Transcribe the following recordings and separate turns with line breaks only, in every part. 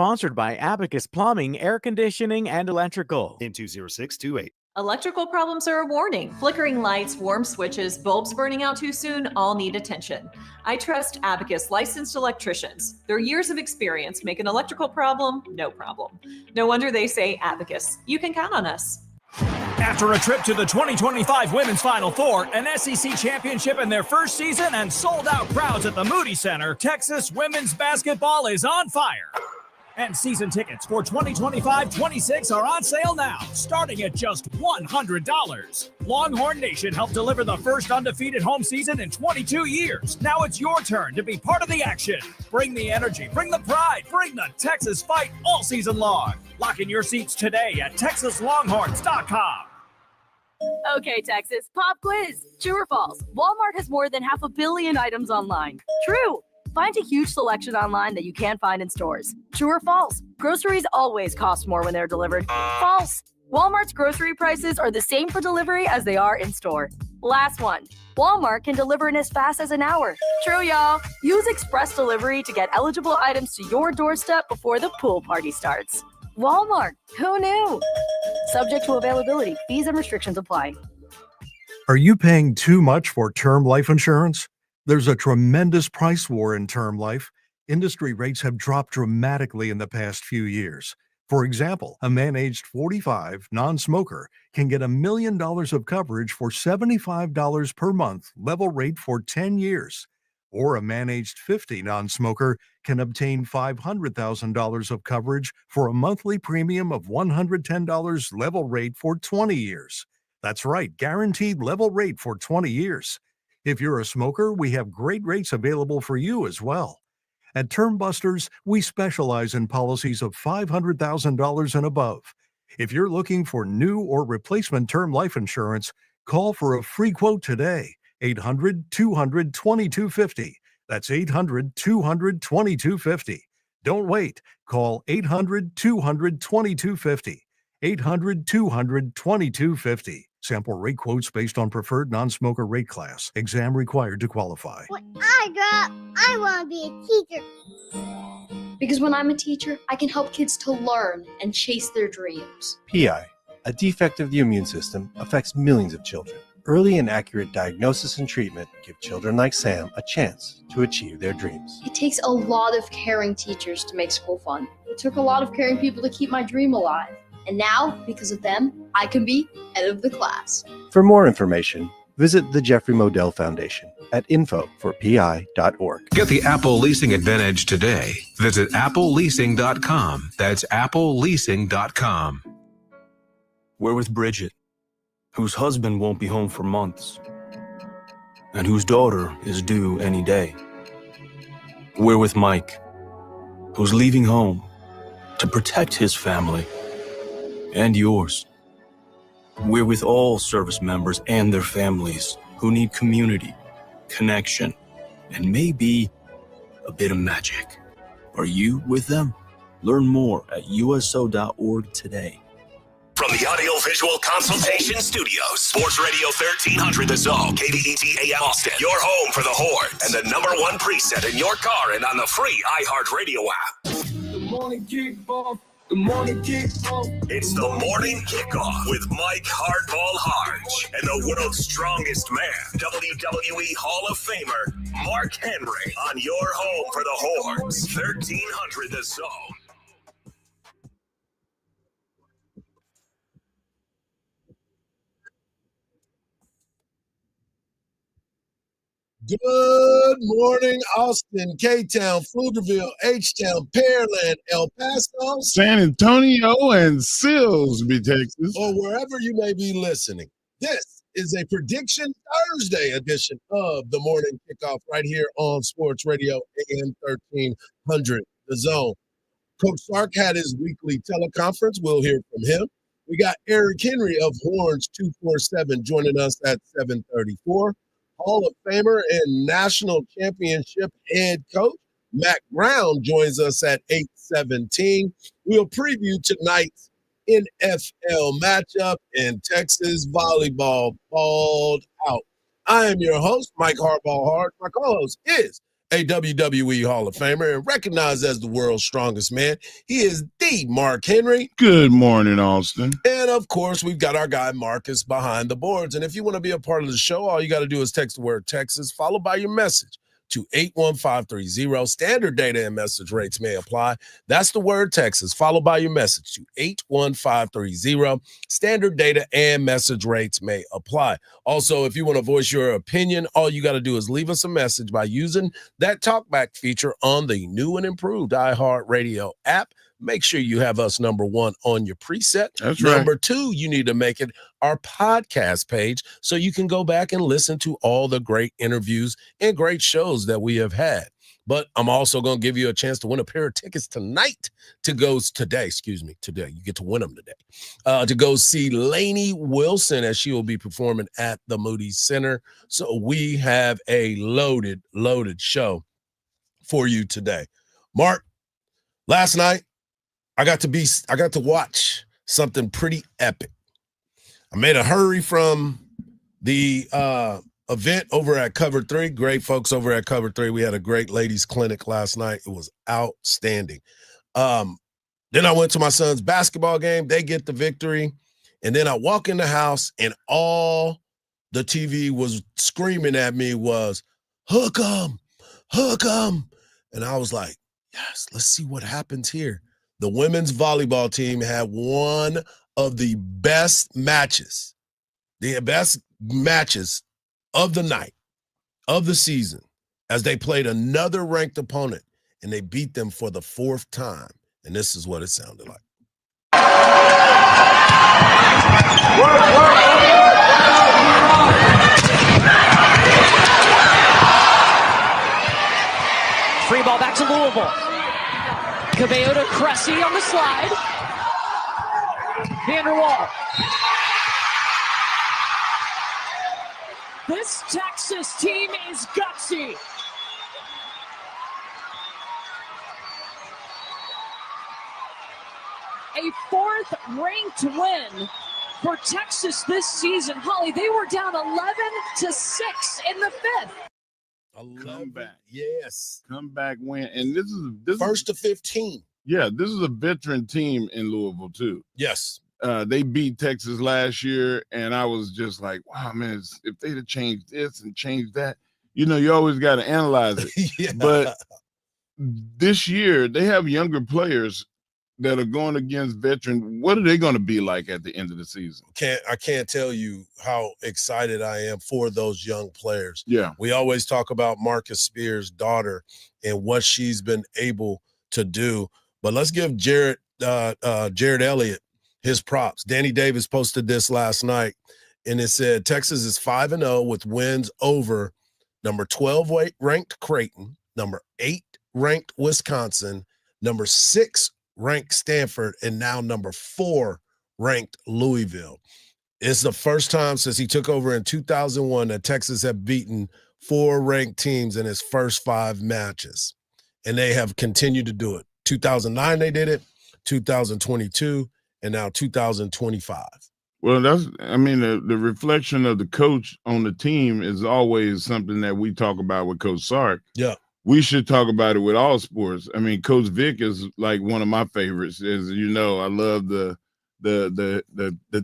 sponsored by Abacus Plumbing, Air Conditioning, and Electrical.
In 20628.
Electrical problems are a warning. Flickering lights, warm switches, bulbs burning out too soon, all need attention. I trust Abacus licensed electricians. Their years of experience make an electrical problem no problem. No wonder they say Abacus. You can count on us.
After a trip to the 2025 Women's Final Four, an SEC championship in their first season, and sold-out crowds at the Moody Center, Texas women's basketball is on fire. And season tickets for 2025-26 are on sale now, starting at just $100. Longhorn Nation helped deliver the first undefeated home season in 22 years. Now it's your turn to be part of the action. Bring the energy, bring the pride, bring the Texas fight all season long. Lock in your seats today at TexasLonghorns.com.
Okay, Texas, pop quiz. True or false? Walmart has more than 500 million items online. True. Find a huge selection online that you can't find in stores. True or false? Groceries always cost more when they're delivered. False. Walmart's grocery prices are the same for delivery as they are in store. Last one. Walmart can deliver in as fast as an hour. True, y'all. Use express delivery to get eligible items to your doorstep before the pool party starts. Walmart. Who knew? Subject to availability. Fees and restrictions apply.
Are you paying too much for term life insurance? There's a tremendous price war in term life. Industry rates have dropped dramatically in the past few years. For example, a man aged 45, non-smoker, can get $1 million of coverage for $75 per month, level rate for 10 years. Or a man aged 50, non-smoker, can obtain $500,000 of coverage for a monthly premium of $110, level rate for 20 years. That's right, guaranteed level rate for 20 years. If you're a smoker, we have great rates available for you as well. At Term Busters, we specialize in policies of $500,000 and above. If you're looking for new or replacement term life insurance, call for a free quote today. 800-200-2250. That's 800-200-2250. Don't wait. Call 800-200-2250. 800-200-2250. Sample rate quotes based on preferred non-smoker rate class. Exam required to qualify.
When I grow up, I want to be a teacher.
Because when I'm a teacher, I can help kids to learn and chase their dreams.
PI, a defect of the immune system, affects millions of children. Early and accurate diagnosis and treatment give children like Sam a chance to achieve their dreams.
It takes a lot of caring teachers to make school fun. It took a lot of caring people to keep my dream alive. And now, because of them, I can be head of the class.
For more information, visit the Jeffrey Modell Foundation at info4pi.org.
Get the Apple Leasing Advantage today. Visit appleleasing.com. That's appleleasing.com.
We're with Bridget, whose husband won't be home for months, and whose daughter is due any day. We're with Mike, who's leaving home to protect his family and yours. We're with all service members and their families who need community, connection, and maybe a bit of magic. Are you with them? Learn more at uso.org today.
From the Audio-Visual Consultation Studios, Sports Radio 1300 The Zone, KDET AM Austin, your home for the Horns, and the #1 preset in your car and on the free iHeartRadio app.
Good morning, Kickoff. Good morning, Kickoff.
It's the Morning Kickoff with Mike Hardball Hardge and the world's strongest man, WWE Hall of Famer, Mark Henry, on your home for the Horns, 1300 The Zone.
Good morning, Austin, K-Town, Pflugerville, H-Town, Pearland, El Paso,
San Antonio, and Silsbee, Texas,
or wherever you may be listening. This is a Prediction Thursday edition of the Morning Kickoff right here on Sports Radio AM 1300, The Zone. Coach Sark had his weekly teleconference. We'll hear from him. We got Eric Henry of Horns 247 joining us at 7:34. Hall of Famer and National Championship head coach Matt Brown joins us at 8:17. We'll preview tonight's NFL matchup, and Texas volleyball balled out. I am your host, Mike Hardball Hardge. My co-host is a WWE Hall of Famer and recognized as the world's strongest man. He is the Mark Henry.
Good morning, Austin.
And, of course, we've got our guy Marcus behind the boards. And if you want to be a part of the show, all you got to do is text the word Texas, followed by your message to 81530. Standard data and message rates may apply. That's the word Texas, followed by your message to 81530. Standard data and message rates may apply. Also, if you want to voice your opinion, all you got to do is leave us a message by using that talkback feature on the new and improved iHeartRadio app. Make sure you have us number one on your preset.
That's right.
Number two, you need to make it our podcast page so you can go back and listen to all the great interviews and great shows that we have had. But I'm also going to give you a chance to win a pair of tickets today. You get to win them today. To go see Lainey Wilson as she will be performing at the Moody Center. So we have a loaded show for you today. Mark, last night, I got to watch something pretty epic. I made a hurry from the event over at Cover 3. Great folks over at Cover 3. We had a great ladies clinic last night. It was outstanding. Then I went to my son's basketball game. They get the victory. And then I walk in the house and all the TV was screaming at me was, hook 'em. And I was like, yes, let's see what happens here. The women's volleyball team had one of the best matches of the night, of the season, as they played another ranked opponent, and they beat them for the fourth time. And this is what it sounded like.
Free ball back to Louisville. Cabello to Cressy on the slide. Vanderwall. This Texas team is gutsy. A fourth-ranked win for Texas this season. Holly, they were down 11-6 in the fifth.
Comeback.
Yes.
Comeback win. And this
first to 15.
Yeah, this is a veteran team in Louisville, too.
Yes.
They beat Texas last year, and I was just like, wow, man, if they'd have changed this and changed that, you always got to analyze it.
Yeah.
But this year, they have younger players that are going against veteran. What are they going to be like at the end of the season?
I can't tell you how excited I am for those young players.
Yeah.
We always talk about Marcus Spears' daughter and what she's been able to do. But let's give Jared Elliott his props. Danny Davis posted this last night, and it said Texas is 5-0 with wins over number 12 ranked Creighton, number 8 ranked Wisconsin, number 6 ranked Stanford, and now number 4 ranked Louisville. It's the first time since he took over in 2001 that Texas have beaten 4 ranked teams in his first 5 matches, and they have continued to do it. 2009 they did it, 2022, and now 2025.
Well, the reflection of the coach on the team is always something that we talk about with Coach Sark.
Yeah.
We should talk about it with all sports. I mean, Coach Vic is like one of my favorites. As you know, I love the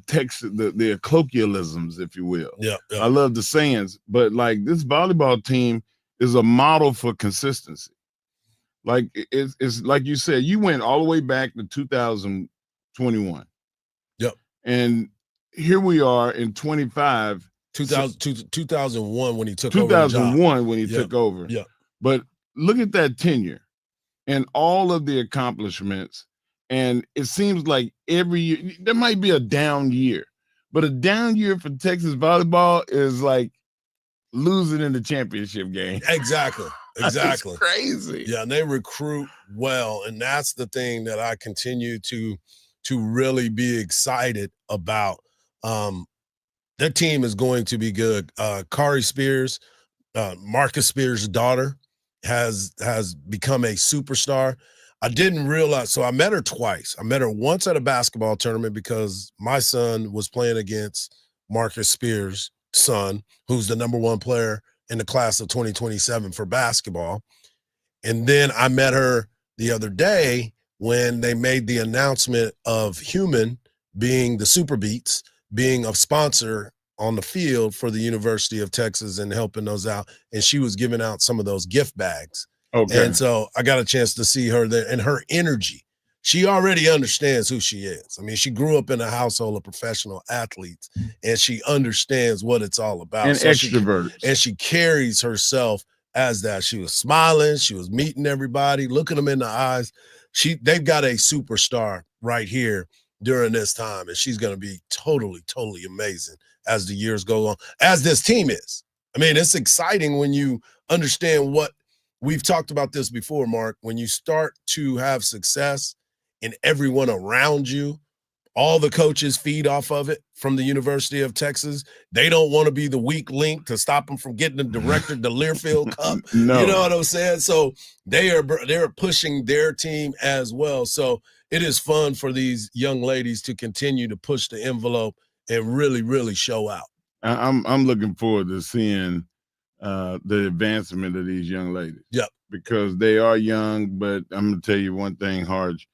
text, the colloquialisms, if you will.
Yeah.
I love the sayings, but like this volleyball team is a model for consistency. Like it's like you said, you went all the way back to 2021.
Yep.
And here we are in 2001
when he took
2001 when he took over.
Yeah.
But look at that tenure and all of the accomplishments. And it seems like every year there might be a down year, but a down year for Texas volleyball is like losing in the championship game.
Exactly.
It's crazy.
Yeah, and they recruit well, and that's the thing that I continue to really be excited about. Their team is going to be good. Kari Spears, Marcus Spears' daughter, has become a superstar. I didn't realize, so I met her twice. I met her once at a basketball tournament because my son was playing against Marcus Spears' son, who's the number 1 player in the class of 2027 for basketball. And then I met her the other day when they made the announcement of Human being the Super Beats, being a sponsor on the field for the University of Texas and helping those out. And she was giving out some of those gift bags.
Okay.
And so I got a chance to see her there and her energy. She already understands who she is. I mean, she grew up in a household of professional athletes, and she understands what it's all about.
And extroverts.
And she carries herself as that. She was smiling. She was meeting everybody, looking them in the eyes. They've got a superstar right here during this time, and she's going to be totally, totally amazing as the years go on, as this team is. I mean, it's exciting when you understand what we've talked about this before, Mark. When you start to have success and everyone around you, all the coaches feed off of it from the University of Texas. They don't want to be the weak link to stop them from getting the director the Learfield Cup.
No.
You know what I'm saying? So they're pushing their team as well. So it is fun for these young ladies to continue to push the envelope and really, really show out.
I'm looking forward to seeing the advancement of these young ladies.
Yep.
Because they are young, but I'm going to tell you one thing, Hardge.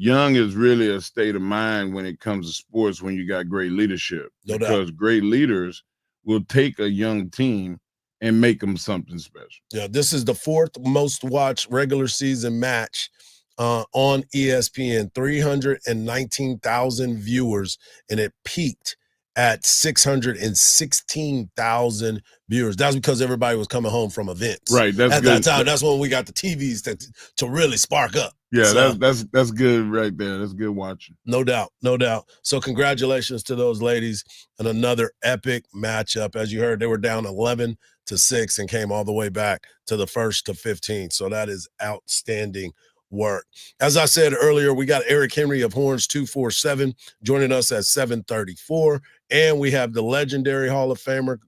Young is really a state of mind when it comes to sports when you got great leadership.
No doubt.
Because great leaders will take a young team and make them something special.
Yeah, this is the fourth most watched regular season match on ESPN, 319,000 viewers, and it peaked at 616,000 viewers. That's because everybody was coming home from events.
Right. That's
at
good.
that time. That's when we got the TVs to really spark up.
Yeah,
So,
that's good right there. That's good watching.
no doubt, no doubt. So congratulations to those ladies and another epic matchup. As you heard, they were down 11-6 and came all the way back to the first to 15. So that is outstanding work. As I said earlier, we got Eric Henry of Horns 247 joining us at 7:34, and we have the legendary Hall of Famer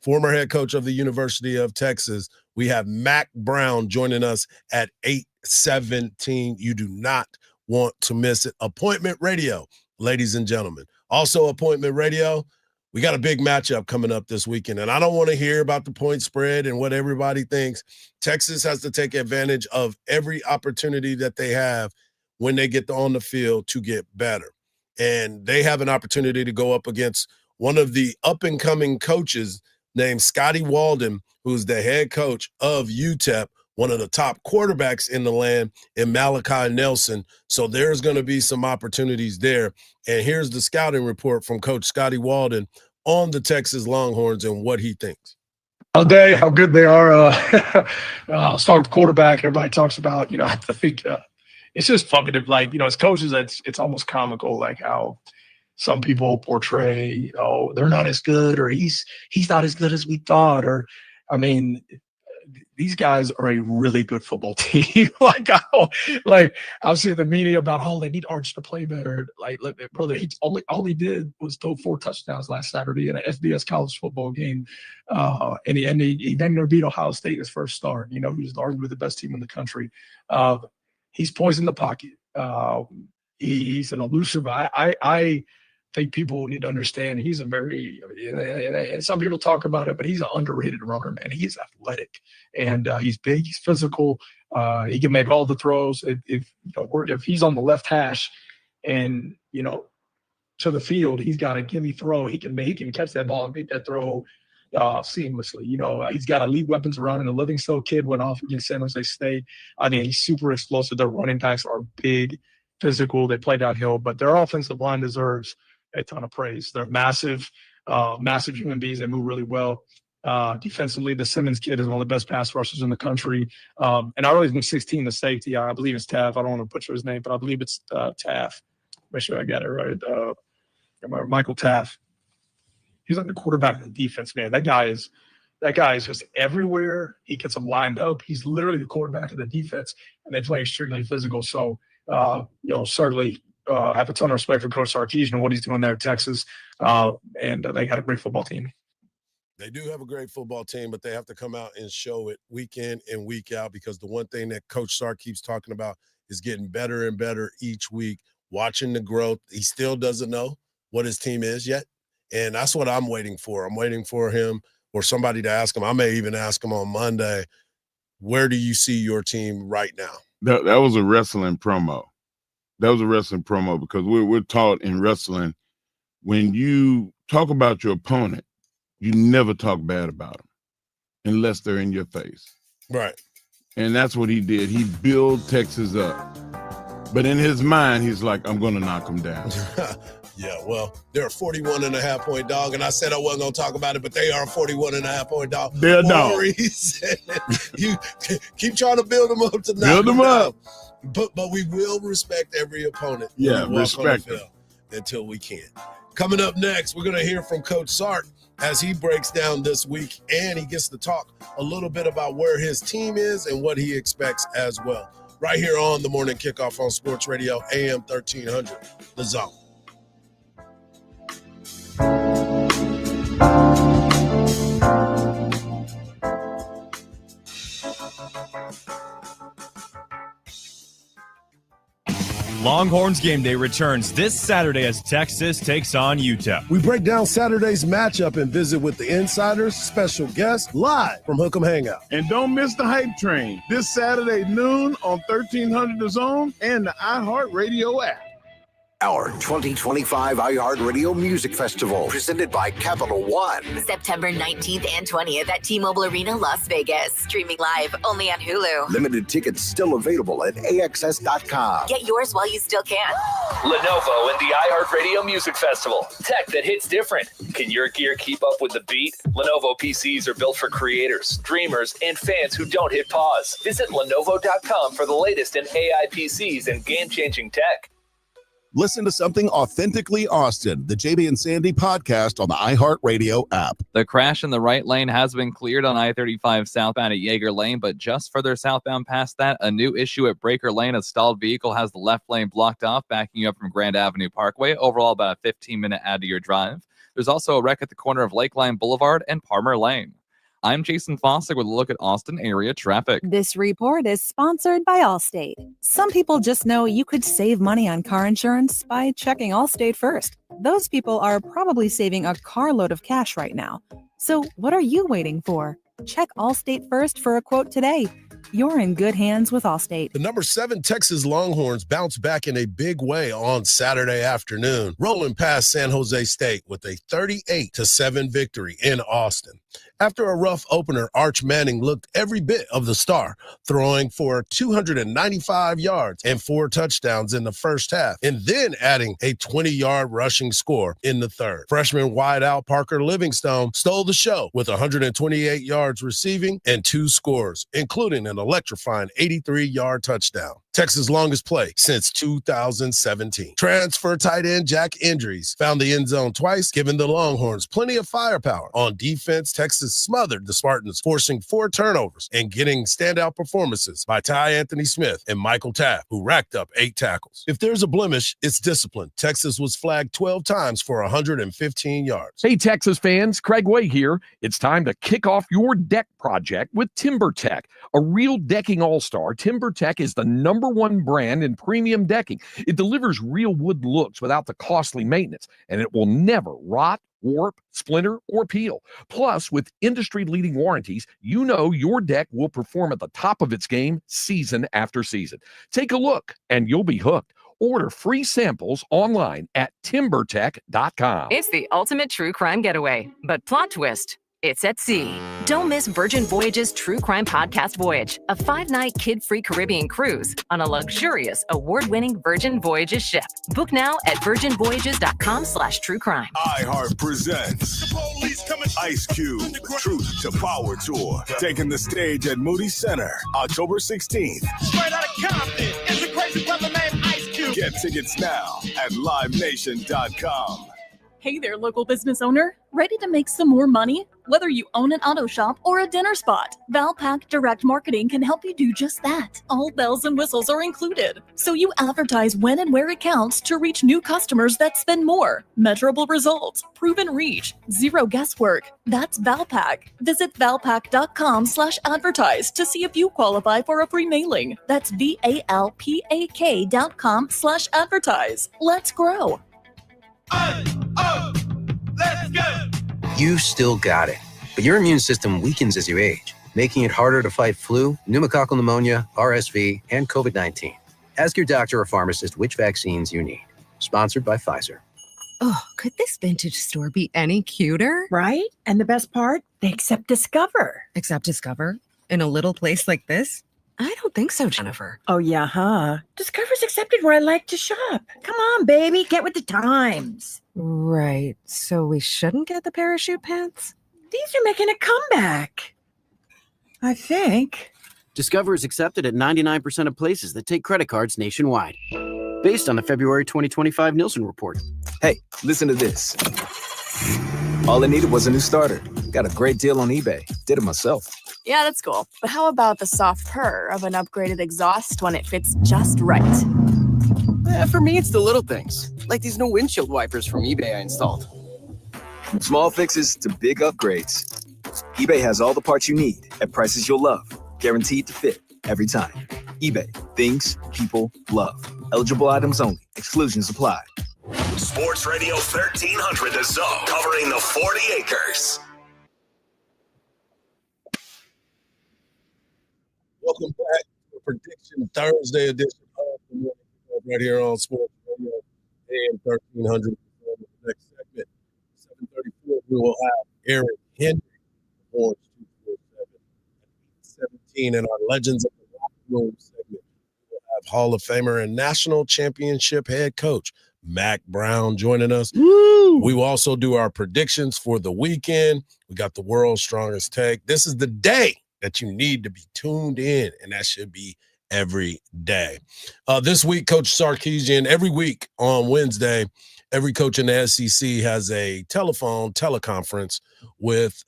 former head coach of the University of Texas. We have Mac Brown joining us at 8:17. You do not want to miss it. Appointment Radio, ladies and gentlemen. Also, Appointment Radio, we got a big matchup coming up this weekend, and I don't want to hear about the point spread and what everybody thinks. Texas has to take advantage of every opportunity that they have when they get on the field to get better. And they have an opportunity to go up against one of the up-and-coming coaches named Scotty Walden, who's the head coach of UTEP, one of the top quarterbacks in the land, in Malachi Nelson. So there's going to be some opportunities there. And here's the scouting report from Coach Scotty Walden on the Texas Longhorns and what he thinks.
How good they are. Start with quarterback. Everybody talks about, I think it's just funny. Like, as coaches, it's almost comical, like how some people portray, they're not as good, or he's not as good as we thought. Or, I mean, these guys are a really good football team. I've seen the media about, they need Hardge to play better. Like, look, brother, all he did was throw 4 touchdowns last Saturday in an FBS college football game. And he then beat Ohio State in his first start. He was arguably the best team in the country. He's poised in the pocket. He's an elusive. I think people need to understand he's a very, and some people talk about it, but he's an underrated runner, man. He's athletic, and he's big, he's physical. He can make all the throws. If he's on the left hash and, to the field, he's got a gimme throw. He can catch that ball and make that throw seamlessly. He's got elite weapons around him. The Livingstone kid went off against San Jose State. I mean, he's super explosive. Their running backs are big, physical. They play downhill, but their offensive line deserves a ton of praise. They're massive human beings. They move really well. Defensively, the Simmons kid is one of the best pass rushers in the country. And I always been 16, the safety. I believe it's Taff. I don't want to butcher his name, but I believe it's Taff. Make sure I got it right. Michael Taff. He's like the quarterback of the defense, man. That guy is just everywhere. He gets them lined up. He's literally the quarterback of the defense, and they play extremely physical. So, certainly have a ton of respect for Coach Sarkisian and what he's doing there at Texas. And they got a great football team.
They do have a great football team, but they have to come out and show it week in and week out, because the one thing that Coach Sark keeps talking about is getting better and better each week, watching the growth. He still doesn't know what his team is yet, and that's what I'm waiting for. I'm waiting for him or somebody to ask him. I may even ask him on Monday, where do you see your team right now?
That was a wrestling promo. That was a wrestling promo because we're taught in wrestling, when you talk about your opponent, you never talk bad about them unless they're in your face.
Right.
And that's what he did. He built Texas up. But in his mind, he's like, I'm going to knock him down.
Yeah, well, they're a 41.5-point dog, and I said I wasn't going to talk about it, but they are a 41.5-point dog.
They're a dog.
You keep trying to build them up to knock
Build them up.
But we will respect every opponent.
Yeah, respect them.
Until we can. Coming up next, we're going to hear from Coach Sark as he breaks down this week, and he gets to talk a little bit about where his team is and what he expects as well. Right here on the Morning Kickoff on Sports Radio, AM 1300, The Zone.
Longhorns Game Day returns this Saturday as Texas takes on Utah.
We break down Saturday's matchup and visit with the insiders, special guests, live from Hook'em Hangout.
And don't miss the Hype Train this Saturday noon on 1300 The Zone and the iHeartRadio app.
Our 2025 iHeartRadio Music Festival, presented by Capital One.
September 19th and 20th at T-Mobile Arena, Las Vegas. Streaming live only on Hulu.
Limited tickets still available at AXS.com.
Get yours while you still can.
Lenovo and the iHeartRadio Music Festival. Tech that hits different. Can your gear keep up with the beat? Lenovo PCs are built for creators, dreamers, and fans who don't hit pause. Visit Lenovo.com for the latest in AI PCs and game-changing tech.
Listen to something authentically Austin, the JB and Sandy podcast on the iHeartRadio app.
The crash in the right lane has been cleared on I-35 southbound at Yeager Lane, but just further southbound past that, a new issue at Breaker Lane. A stalled vehicle has the left lane blocked off, backing you up from Grand Avenue Parkway. Overall, about a 15-minute add to your drive. There's also a wreck at the corner of Lakeline Boulevard and Palmer Lane. I'm Jason Fossick with a look at Austin area traffic.
This report is sponsored by Allstate. Some people just know you could save money on car insurance by checking Allstate first. Those people are probably saving a carload of cash right now. So what are you waiting for? Check Allstate first for a quote today. You're in good hands with Allstate.
The number 7 Texas Longhorns bounced back in a big way on Saturday afternoon, rolling past San Jose State with a 38-7 victory in Austin. After a rough opener, Arch Manning looked every bit of the star, throwing for 295 yards and 4 touchdowns in the first half, and then adding a 20-yard rushing score in the third. Freshman wideout Parker Livingstone stole the show with 128 yards receiving and 2 scores, including an electrifying 83-yard touchdown. Texas' longest play since 2017. Transfer tight end Jack Indries found the end zone twice, giving the Longhorns plenty of firepower. On defense, Texas smothered the Spartans, forcing 4 turnovers and getting standout performances by Ty Anthony Smith and Michael Taft, who racked up 8 tackles. If there's a blemish, it's discipline. Texas was flagged 12 times for 115 yards.
Hey, Texas fans, Craig Way here. It's time to kick off your deck project with TimberTech. A real decking all-star, TimberTech is the #1 brand in premium decking. It delivers real wood looks without the costly maintenance, and it will never rot, warp, splinter, or peel. Plus, with industry-leading warranties, you know your deck will perform at the top of its game season after season. Take a look, and you'll be hooked. Order free samples online at timbertech.com.
It's the ultimate true crime getaway, but plot twist. It's at sea. Don't miss Virgin Voyages True Crime Podcast Voyage, a 5-night kid-free Caribbean cruise on a luxurious, award-winning Virgin Voyages ship. Book now at virginvoyages.com/truecrime.
iHeart presents Ice Cube Truth to Power Tour, taking the stage at Moody Center, October 16th.
Straight out of Compton, it's a crazy brother named Ice Cube.
Get tickets now at livenation.com.
Hey there, local business owner. Ready to make some more money? Whether you own an auto shop or a dinner spot, Valpak Direct Marketing can help you do just that. All bells and whistles are included. So you advertise when and where it counts to reach new customers that spend more. Measurable results, proven reach, zero guesswork. That's Valpak. Visit valpak.com/advertise to see if you qualify for a free mailing. That's VALPAK.com/advertise. Let's grow.
Let's go.
You still got it.
But your immune system weakens as you age, making it harder to fight flu, pneumococcal pneumonia, RSV, and COVID-19. Ask your doctor or pharmacist which vaccines you need. Sponsored by Pfizer.
Oh, could this vintage store be any cuter?
Right? And the best part, they accept Discover.
Accept Discover? In a little place like this? I don't think so, Jennifer.
Oh, yeah, huh? Discover's accepted where I like to shop. Come on, baby, get with the times.
Right. So we shouldn't get the parachute pants?
These are making a comeback. I think.
Discover is accepted at 99% of places that take credit cards nationwide. Based on the February 2025 Nielsen report.
Hey, listen to this. All I needed was a new starter. Got a great deal on eBay. Did it myself.
Yeah, that's cool. But how about the soft purr of an upgraded exhaust when it fits just right?
For me, it's the little things, like these new windshield wipers from eBay I installed.
Small fixes to big upgrades. eBay has all the parts you need at prices you'll love. Guaranteed to fit every time. eBay. Things people love. Eligible items only. Exclusions apply.
Sports Radio 1300 The Zone, covering the 40 acres.
Welcome back to Prediction Thursday edition of the Morning Kickoff right here on Sports Radio and 1300. Next segment, 7:34, we will have Eric Henry on 247 and our Legends of the Locker Room segment. We will have Hall of Famer and National Championship head coach Mac Brown joining us. Woo! We will also do our predictions for the weekend. We got the world's strongest take. This is the day that you need to be tuned in, and that should be every day. This week, Coach Sarkisian, every week on Wednesday, every coach in the SEC has a teleconference with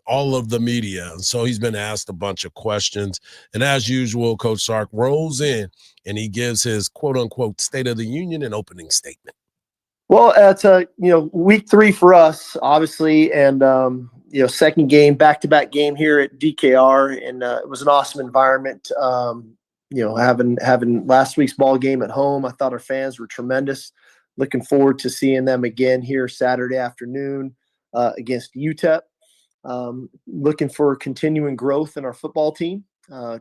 all of the media. And so he's been asked a bunch of questions. And as usual, Coach Sark rolls in and he gives his quote unquote State of the Union and opening statement.
Well, it's week 3 for us, obviously, and second game, back-to-back game here at DKR, and it was an awesome environment. Having last week's ball game at home, I thought our fans were tremendous. Looking forward to seeing them again here Saturday afternoon against UTEP. Looking for continuing growth in our football team,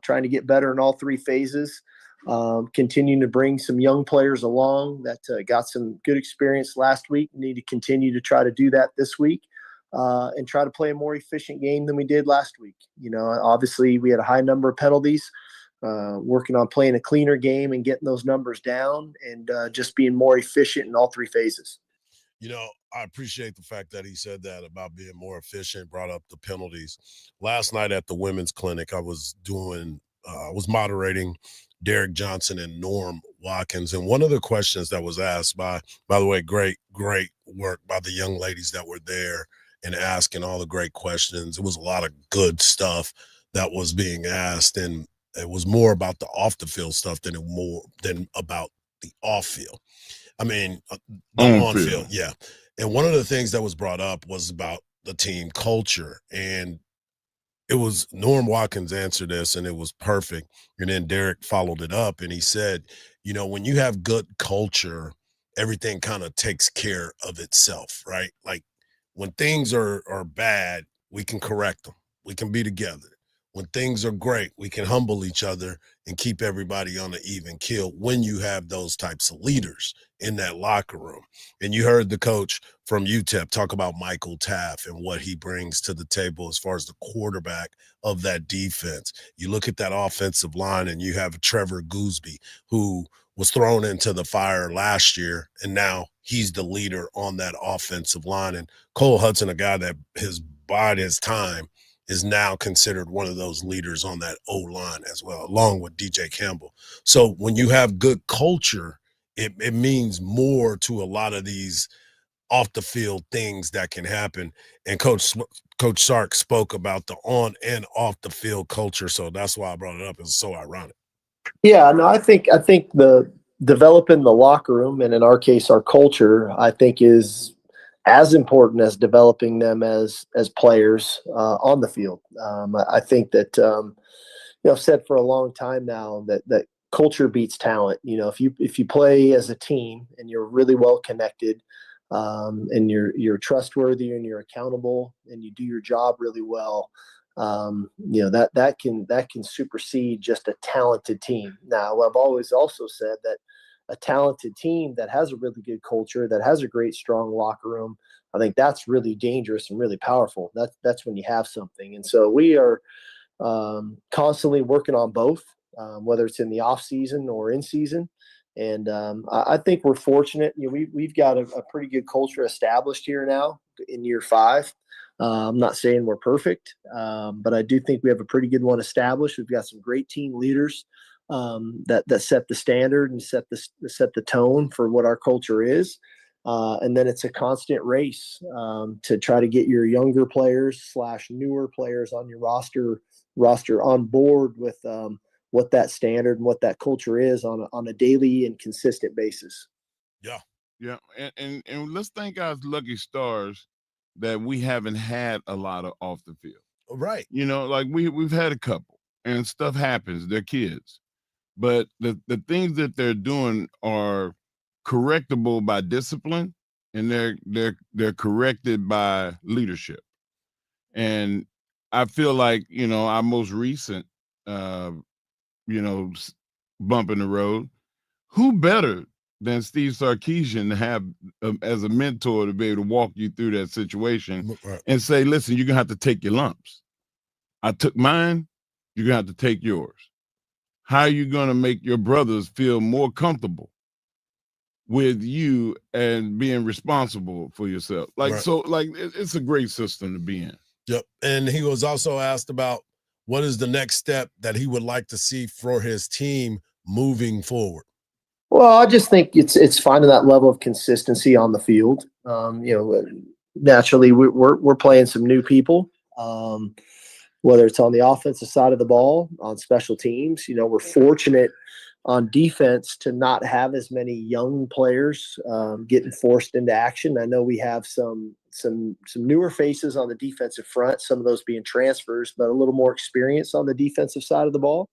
trying to get better in all 3 phases. Continuing to bring some young players along that got some good experience last week. Need to continue to try to do that this week and try to play a more efficient game than we did last week. Obviously we had a high number of penalties, working on playing a cleaner game and getting those numbers down and just being more efficient in all 3 phases.
I appreciate the fact that he said that about being more efficient, brought up the penalties. Last night at the women's clinic, I was moderating Derek Johnson and Norm Watkins. And one of the questions that was asked by the way, great work by the young ladies that were there and asking all the great questions. It was a lot of good stuff that was being asked. And it was more about the off the field stuff than about the off field. I mean, on field. Yeah. And one of the things that was brought up was about the team culture. And it was Norm Watkins answered this and it was perfect. And then Derek followed it up and he said, when you have good culture, everything kind of takes care of itself, right? Like when things are bad, we can correct them. We can be together. When things are great, we can humble each other and keep everybody on an even keel when you have those types of leaders in that locker room. And you heard the coach from UTEP talk about Michael Taft and what he brings to the table as far as the quarterback of that defense. You look at that offensive line and you have Trevor Gooseby, who was thrown into the fire last year, and now he's the leader on that offensive line. And Cole Hudson, a guy that has bided his time, is now considered one of those leaders on that O-line as well, along with DJ Campbell. So when you have good culture, it means more to a lot of these off-the-field things that can happen. And Coach Sark spoke about the on and off-the-field culture, so that's why I brought it up. It's so ironic.
Yeah, no, I think the developing the locker room, and in our case, our culture, I think is as important as developing them as players on the field. I think that I've said for a long time now that culture beats talent. If you play as a team and you're really well connected, and you're trustworthy and you're accountable and you do your job really well, that can supersede just a talented team. Now, I've always also said that a talented team that has a really good culture, that has a great, strong locker room, I think that's really dangerous and really powerful. That's when you have something. And so we are constantly working on both, whether it's in the off season or in season. And I think we're fortunate. We've got a pretty good culture established here now in year 5. I'm not saying we're perfect, but I do think we have a pretty good one established. We've got some great team leaders that set the standard and set the tone for what our culture is. And then it's a constant race to try to get your younger players / newer players on your roster on board with what that standard and what that culture is on a daily and consistent basis.
Yeah, and let's thank our lucky stars that we haven't had a lot of off the field.
Right.
Like we've had a couple, and stuff happens. They're kids, but the things that they're doing are correctable by discipline, and they're corrected by leadership. And I feel like our most recent bump in the road, who better than Steve Sarkisian to have as a mentor to be able to walk you through that situation and say, listen, you're gonna have to take your lumps. I took mine, you're gonna have to take yours. How are you gonna make your brothers feel more comfortable with you and being responsible for yourself? It's a great system to be in.
Yep. And he was also asked about what is the next step that he would like to see for his team moving forward.
Well, I just think it's finding that level of consistency on the field. Naturally, we're playing some new people, whether it's on the offensive side of the ball, on special teams. We're fortunate on defense to not have as many young players getting forced into action. I know we have some newer faces on the defensive front, some of those being transfers, but a little more experience on the defensive side of the ball.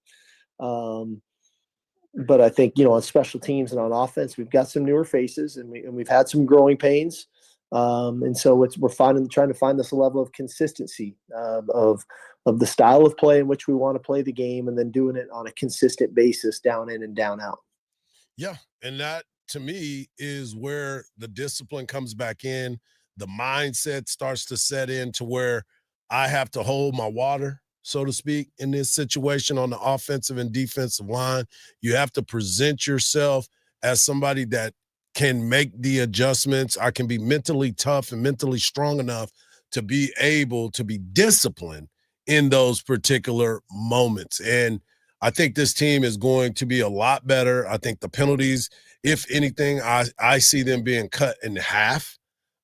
But I think, on special teams and on offense, we've got some newer faces and we've had some growing pains. And so we're trying to find this level of consistency of the style of play in which we want to play the game, and then doing it on a consistent basis, down in and down out.
Yeah. And that to me is where the discipline comes back in. The mindset starts to set in to where I have to hold my water, so to speak, in this situation on the offensive and defensive line. You have to present yourself as somebody that can make the adjustments. I can be mentally tough and mentally strong enough to be able to be disciplined in those particular moments. And I think this team is going to be a lot better. I think the penalties, if anything, I see them being cut in half.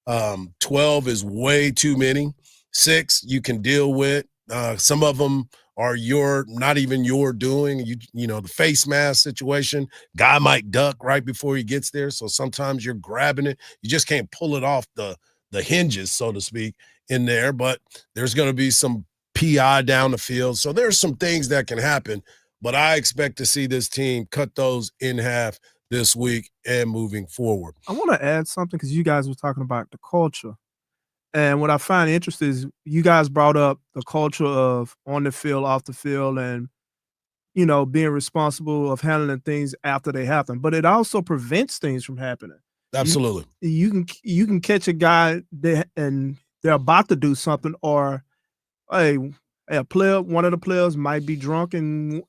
12 is way too many. 6 you can deal with. Some of them are not even your doing. The face mask situation, guy might duck right before he gets there. So sometimes you're grabbing it. You just can't pull it off the hinges, so to speak, in there. But there's going to be some PI down the field. So there's some things that can happen. But I expect to see this team cut those in half this week and moving forward.
I want to add something because you guys were talking about the culture. And what I find interesting is you guys brought up the culture of on the field, off the field, and, being responsible of handling things after they happen. But it also prevents things from happening.
Absolutely.
You can catch a guy and they're about to do something, or one of the players might be drunk and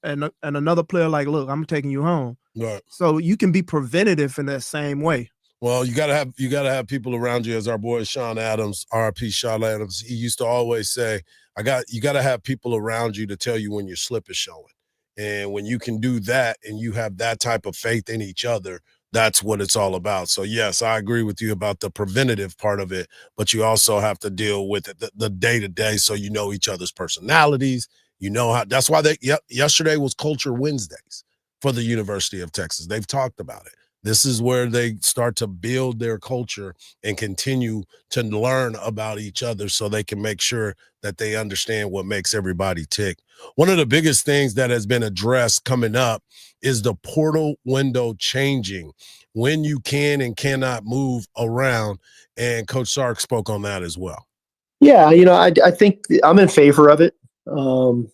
another player like, look, I'm taking you home.
Right.
So you can be preventative in that same way.
Well, you gotta have people around you, as our boy Sean Adams, RIP Sean Adams, he used to always say, you gotta have people around you to tell you when your slip is showing. And when you can do that and you have that type of faith in each other, that's what it's all about. So yes, I agree with you about the preventative part of it, but you also have to deal with it the day-to-day, so you know each other's personalities. That's why yesterday was Culture Wednesdays for the University of Texas. They've talked about it. This is where they start to build their culture and continue to learn about each other so they can make sure that they understand what makes everybody tick. One of the biggest things that has been addressed coming up is the portal window changing, when you can and cannot move around. And Coach Sark spoke on that as well.
Yeah, I think I'm in favor of it. Having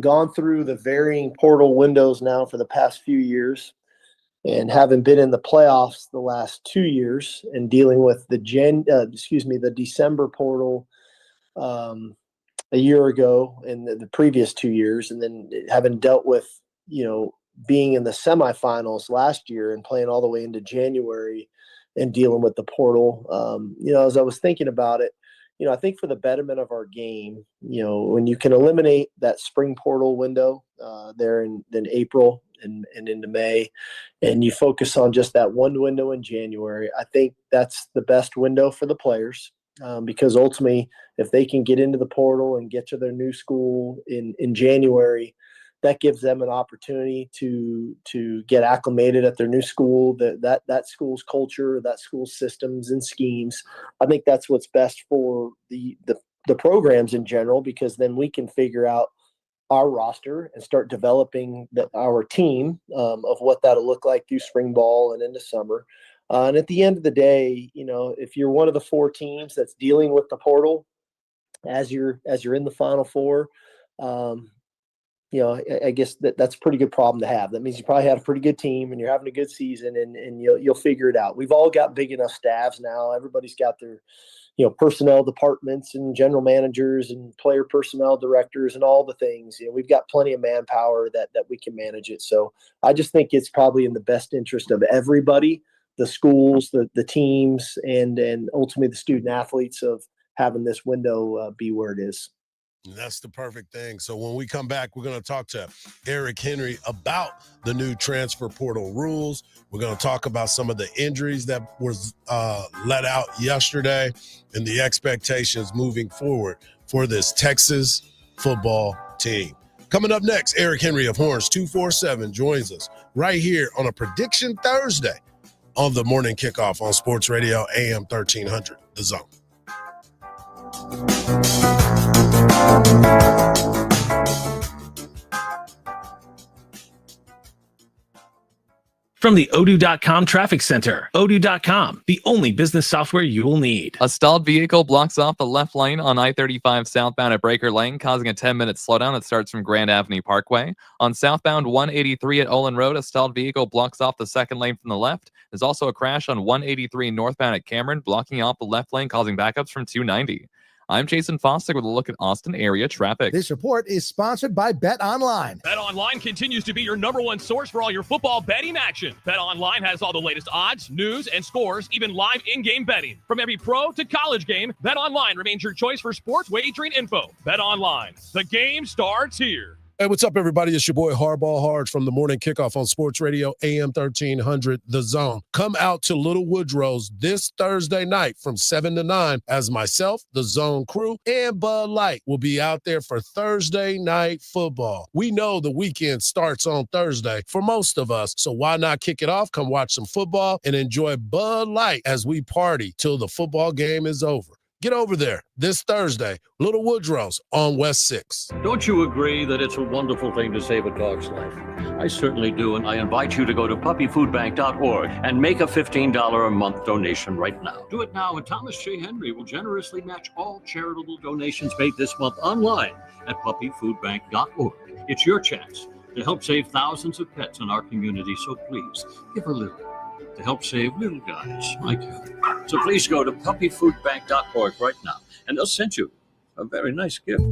gone through the varying portal windows now for the past few years, and having been in the playoffs the last 2 years and dealing with the December portal a year ago and the previous 2 years, and then having dealt with, being in the semifinals last year and playing all the way into January and dealing with the portal, as I was thinking about it, I think for the betterment of our game, when you can eliminate that spring portal window there in April and into May, and you focus on just that one window in January, I think that's the best window for the players, because ultimately, if they can get into the portal and get to their new school in January, that gives them an opportunity to get acclimated at their new school, that school's culture, that school's systems and schemes. I think that's what's best for the programs in general, because then we can figure out our roster and start developing our team of what that'll look like through spring ball and into summer. And at the end of the day, if you're one of the 4 teams that's dealing with the portal as you're in the Final Four, I guess that's a pretty good problem to have. That means you probably had a pretty good team and you're having a good season, and you'll figure it out. We've all got big enough staffs now. Everybody's got their personnel departments and general managers and player personnel directors and all the things. We've got plenty of manpower that we can manage it. So I just think it's probably in the best interest of everybody, the schools, the teams, and ultimately the student athletes, of having this window be where it is.
And that's the perfect thing. So when we come back, we're going to talk to Eric Henry about the new transfer portal rules. We're going to talk about some of the injuries that was let out yesterday and the expectations moving forward for this Texas football team. Coming up next, Eric Henry of Horns 247 joins us right here on a Prediction Thursday on the Morning Kickoff on Sports Radio AM 1300, The Zone.
From the Odoo.com Traffic Center, Odoo.com, the only business software you will need.
A stalled vehicle blocks off the left lane on I-35 southbound at Breaker Lane, causing a 10-minute slowdown that starts from Grand Avenue Parkway. On southbound 183 at Olin Road, a stalled vehicle blocks off the second lane from the left. There's also a crash on 183 northbound at Cameron, blocking off the left lane, causing backups from 290. I'm Jason Fostick with a look at Austin area traffic.
This report is sponsored by Bet Online.
Bet Online continues to be your #1 source for all your football betting action. Bet Online has all the latest odds, news, and scores, even live in-game betting. From every pro to college game, Bet Online remains your choice for sports wagering info. Bet Online, the game starts here.
Hey, what's up, everybody? It's your boy Hardball Hardge from the Morning Kickoff on Sports Radio AM 1300, The Zone. Come out to Little Woodrow's this Thursday night from 7 to 9 as myself, the Zone crew, and Bud Light will be out there for Thursday night football. We know the weekend starts on Thursday for most of us, so why not kick it off? Come watch some football and enjoy Bud Light as we party till the football game is over. Get over there this Thursday, Little Woodrow's on West 6.
Don't you agree that it's a wonderful thing to save a dog's life? I certainly do, and I invite you to go to puppyfoodbank.org and make a $15 a month donation right now. Do it now, and Thomas J. Henry will generously match all charitable donations made this month online at puppyfoodbank.org. It's your chance to help save thousands of pets in our community, so please give a little to help save little guys like you. So please go to puppyfoodbank.org right now, and they'll send you a very nice gift.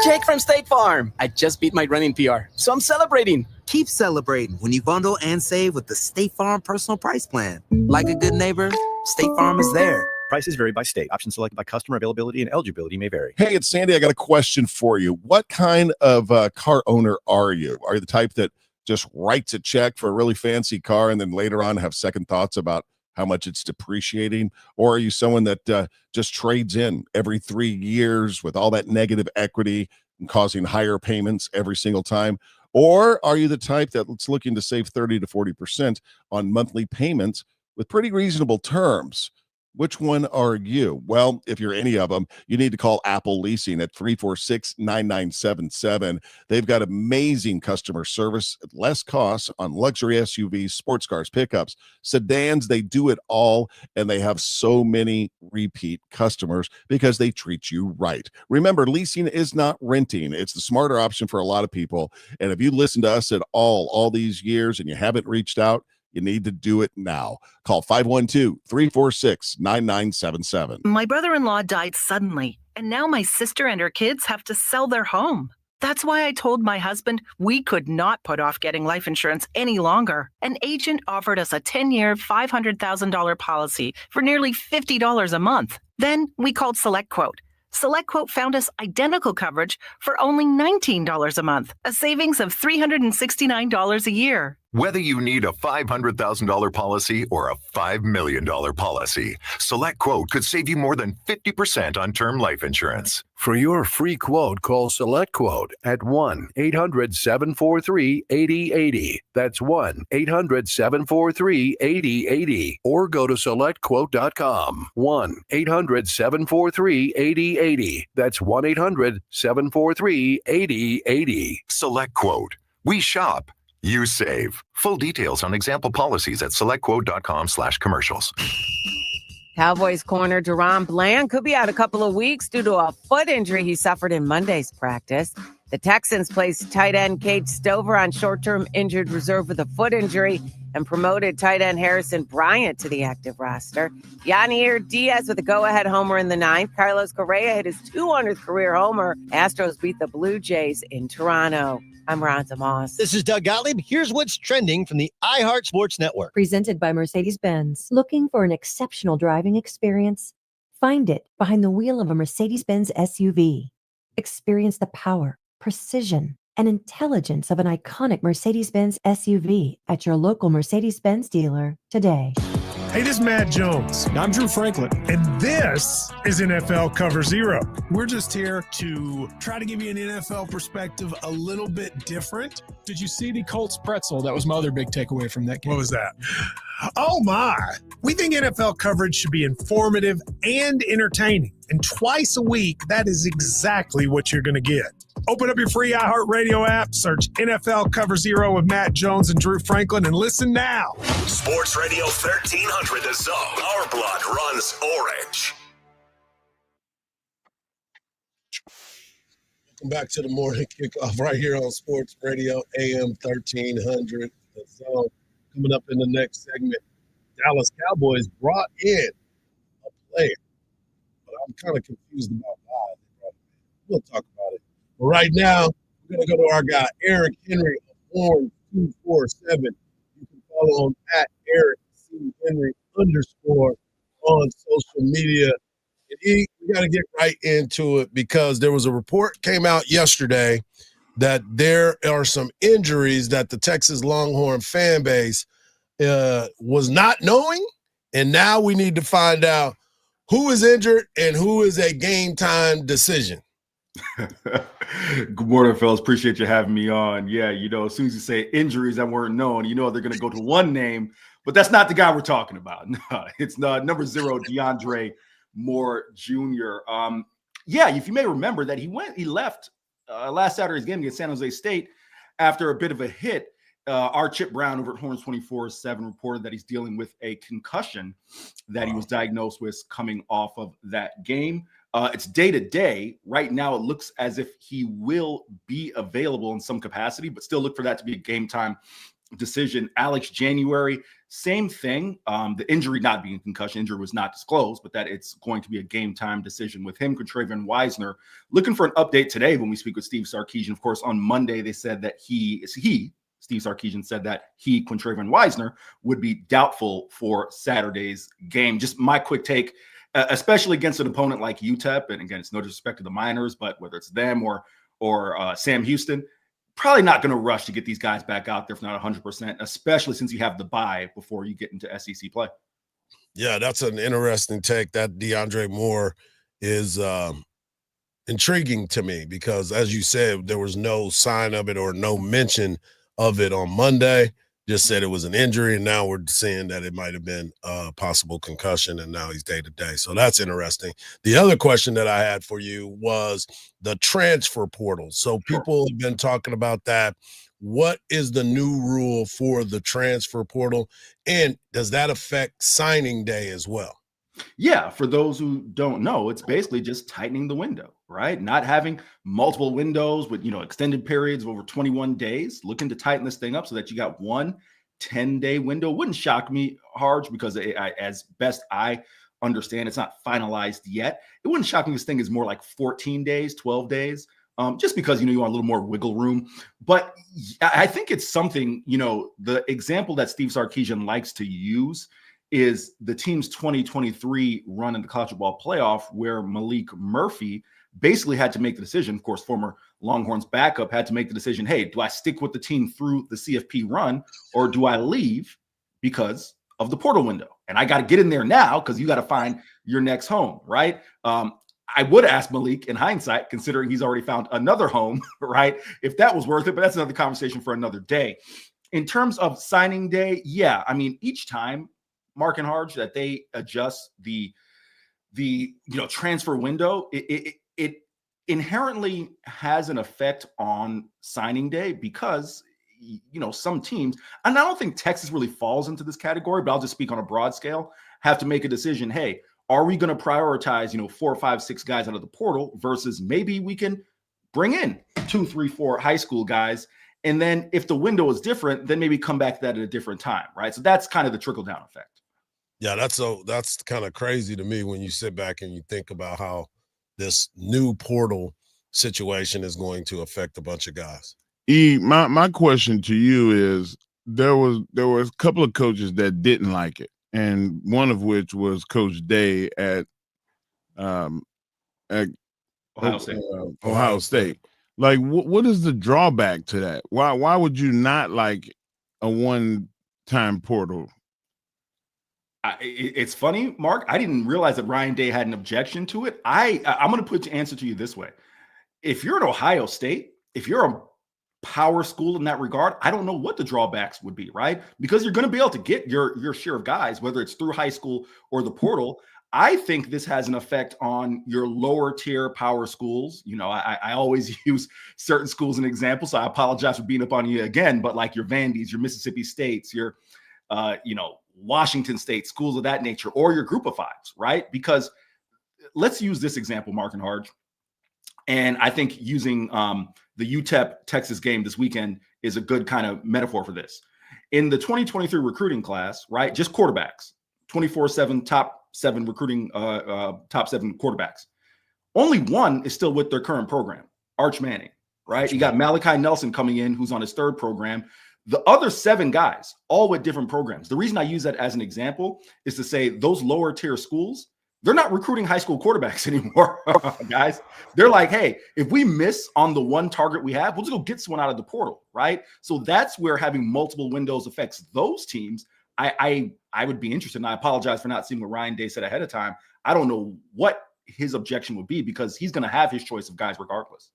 Jake from State Farm. I just beat my running PR, so I'm celebrating.
Keep celebrating when you bundle and save with the State Farm Personal Price Plan. Like a good neighbor, State Farm is there.
Prices vary by state. Options selected by customer. Availability and eligibility may vary.
Hey, it's Sandy. I got a question for you. What kind of car owner are you? Are you the type that just writes a check for a really fancy car and then later on have second thoughts about how much it's depreciating? Or are you someone that just trades in every 3 years with all that negative equity and causing higher payments every single time? Or are you the type that's looking to save 30 to 40% on monthly payments with pretty reasonable terms? Which one are you? Well, if you're any of them, you need to call Apple Leasing at 346-9977. They've got amazing customer service at less costs on luxury SUVs, sports cars, pickups, sedans. They do it all, and they have so many repeat customers because they treat you right. Remember, leasing is not renting. It's the smarter option for a lot of people. And if you listen to us at all these years and you haven't reached out, you need to do it now. Call 512-346-9977.
My brother-in-law died suddenly, and now my sister and her kids have to sell their home. That's why I told my husband we could not put off getting life insurance any longer. An agent offered us a 10-year, $500,000 policy for nearly $50 a month. Then we called SelectQuote. SelectQuote found us identical coverage for only $19 a month, a savings of $369 a year.
Whether you need a $500,000 policy or a $5 million policy, SelectQuote could save you more than 50% on term life insurance.
For your free quote, call SelectQuote at 1-800-743-8080. That's 1-800-743-8080. Or go to SelectQuote.com. 1-800-743-8080. That's 1-800-743-8080.
SelectQuote. We shop. You save. Full details on example policies at selectquote.com/commercials.
Cowboys corner Deron Bland could be out a couple of weeks due to a foot injury he suffered in Monday's practice. The Texans placed tight end Cade Stover on short-term injured reserve with a foot injury and promoted tight end Harrison Bryant to the active roster. Yanir Diaz with a go-ahead homer in the ninth. Carlos Correa hit his 200th career homer. Astros beat the Blue Jays in Toronto. I'm Rhonda Moss.
This is Doug Gottlieb. Here's what's trending from the iHeart Sports Network.
Presented by Mercedes-Benz. Looking for an exceptional driving experience? Find it behind the wheel of a Mercedes-Benz SUV. Experience the power, precision, and intelligence of an iconic Mercedes-Benz SUV at your local Mercedes-Benz dealer today.
Hey, this is Matt Jones. I'm Drew Franklin, and this is NFL Cover Zero. We're just here to try to give you an NFL perspective a little bit different. Did you see the Colts pretzel? That was my other big takeaway from that game. What was that? Oh, my. We think NFL coverage should be informative and entertaining. And twice a week, that is exactly what you're going to get. Open up your free iHeartRadio app, search NFL Cover Zero with Matt Jones and Drew Franklin, and listen now.
Sports Radio 1300 The Zone. Our blood runs orange.
Welcome back to the morning kickoff right here on Sports Radio AM 1300 The Zone. Coming up in the next segment, Dallas Cowboys brought in a player, but I'm kind of confused about why they brought him in. We'll talk about it. But right now, we're going to go to our guy, Eric Henry of Horn 247. You can follow him at Eric C. Henry _ on social media. And we got to get right into it because there was a report came out yesterday that there are some injuries that the Texas Longhorn fan base was not knowing. And now we need to find out who is injured and who is a game time decision.
Good morning, fellas. Appreciate you having me on. Yeah, as soon as you say injuries that weren't known, they're going to go to one name, but that's not the guy we're talking about. No, it's number 0, DeAndre Moore Jr. If you may remember that he left last Saturday's game against San Jose State after a bit of a hit. Our Chip Brown over at Horns 24/7 reported that he's dealing with a concussion that he was diagnosed with coming off of that game. It's day to day. Right now, it looks as if he will be available in some capacity, but still look for that to be a game time decision. Alex January, same thing. The injury not being a concussion, injury was not disclosed, but that it's going to be a game time decision with him. Contravian Wisner looking for an update today when we speak with Steve Sarkisian. Of course, on Monday, they said that Steve Sarkisian said that Contravian Wisner would be doubtful for Saturday's game. Just my quick take. Especially against an opponent like UTEP, and again, it's no disrespect to the Miners, but whether it's them or Sam Houston, probably not going to rush to get these guys back out there if not 100%, especially since you have the bye before you get into SEC play.
Yeah, that's an interesting take. That DeAndre Moore is intriguing to me because, as you said, there was no sign of it or no mention of it on Monday. Just said it was an injury, and now we're seeing that it might have been a possible concussion, and now he's day-to-day. So that's interesting. The other question that I had for you was the transfer portal. So people have been talking about that. What is the new rule for the transfer portal, and does that affect signing day as well?
Yeah, for those who don't know, it's basically just tightening the window, right? Not having multiple windows with, extended periods of over 21 days, looking to tighten this thing up so that you got one 10-day window. Wouldn't shock me, Hardge, because as best I understand, it's not finalized yet. It wouldn't shock me if this thing is more like 14 days, 12 days, just because, you want a little more wiggle room. But I think it's something, the example that Steve Sarkisian likes to use is the team's 2023 run in the college football playoff, where Malik Murphy basically had to make the decision. Of course, former Longhorns backup had to make the decision, hey, do I stick with the team through the CFP run, or do I leave because of the portal window? And I got to get in there now because you got to find your next home, right? I would ask Malik in hindsight, considering he's already found another home, right? If that was worth it, but that's another conversation for another day. In terms of signing day, yeah, I mean, each time, Mark and Hardge, that they adjust the transfer window, it inherently has an effect on signing day because some teams, and I don't think Texas really falls into this category, but I'll just speak on a broad scale, have to make a decision. Hey, are we going to prioritize 4, 5, 6 guys out of the portal versus maybe we can bring in 2, 3, 4 high school guys, and then if the window is different, then maybe come back to that at a different time, right? So that's kind of the trickle down effect.
Yeah, that's kind of crazy to me when you sit back and you think about how this new portal situation is going to affect a bunch of guys.
My question to you is, there was a couple of coaches that didn't like it, and one of which was Coach Day at
Ohio State.
Ohio State. Like, what is the drawback to that? Why would you not like a one-time portal?
It's funny, Mark. I didn't realize that Ryan Day had an objection to it. I'm going to put the answer to you this way. If you're at Ohio State, if you're a power school in that regard, I don't know what the drawbacks would be, right? Because you're going to be able to get your share of guys, whether it's through high school or the portal. I think this has an effect on your lower tier power schools. I always use certain schools as an example, so I apologize for being up on you again, but like your Vandy's, your Mississippi States, your, Washington State, schools of that nature, or your group of fives, right? Because let's use this example, Mark and Hardge. And I think using the UTEP Texas game this weekend is a good kind of metaphor for this. In the 2023 recruiting class, right, just quarterbacks, 24/7 top 7 recruiting, top 7 quarterbacks. Only one is still with their current program, Arch Manning, right? You got Malachi Nelson coming in, who's on his 3rd program. The other 7 guys, all with different programs. The reason I use that as an example is to say those lower tier schools, they're not recruiting high school quarterbacks anymore, guys. They're like, hey, if we miss on the one target we have, we'll just go get someone out of the portal, right? So that's where having multiple windows affects those teams. I would be interested, and I apologize for not seeing what Ryan Day said ahead of time. I don't know what his objection would be because he's going to have his choice of guys regardless.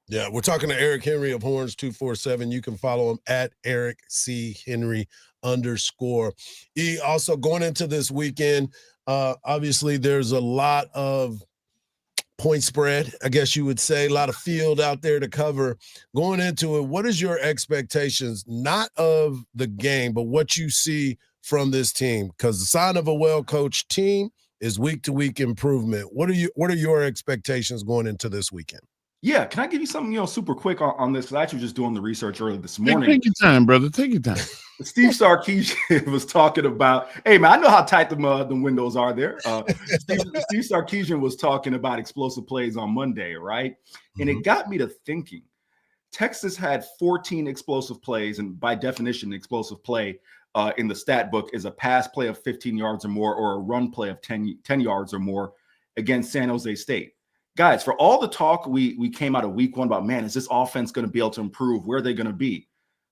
Yeah, we're talking to Eric Henry of Horns 247. You can follow him at Eric C. Henry _. Also going into this weekend, obviously there's a lot of point spread, I guess you would say, a lot of field out there to cover. Going into it, what is your expectations, not of the game, but what you see from this team? Because the sign of a well-coached team is week-to-week improvement. What are your expectations going into this weekend?
Yeah, can I give you something, super quick on this? Because I actually was just doing the research earlier this morning.
Take your time, brother. Take your time.
Steve Sarkisian was talking about, hey, man, I know how tight the windows are there. Steve Sarkisian was talking about explosive plays on Monday, right? And it got me to thinking. Texas had 14 explosive plays, and by definition, explosive play in the stat book is a pass play of 15 yards or more or a run play of 10 yards or more against San Jose State. Guys, for all the talk we came out of week 1 about, man, is this offense going to be able to improve? Where are they going to be?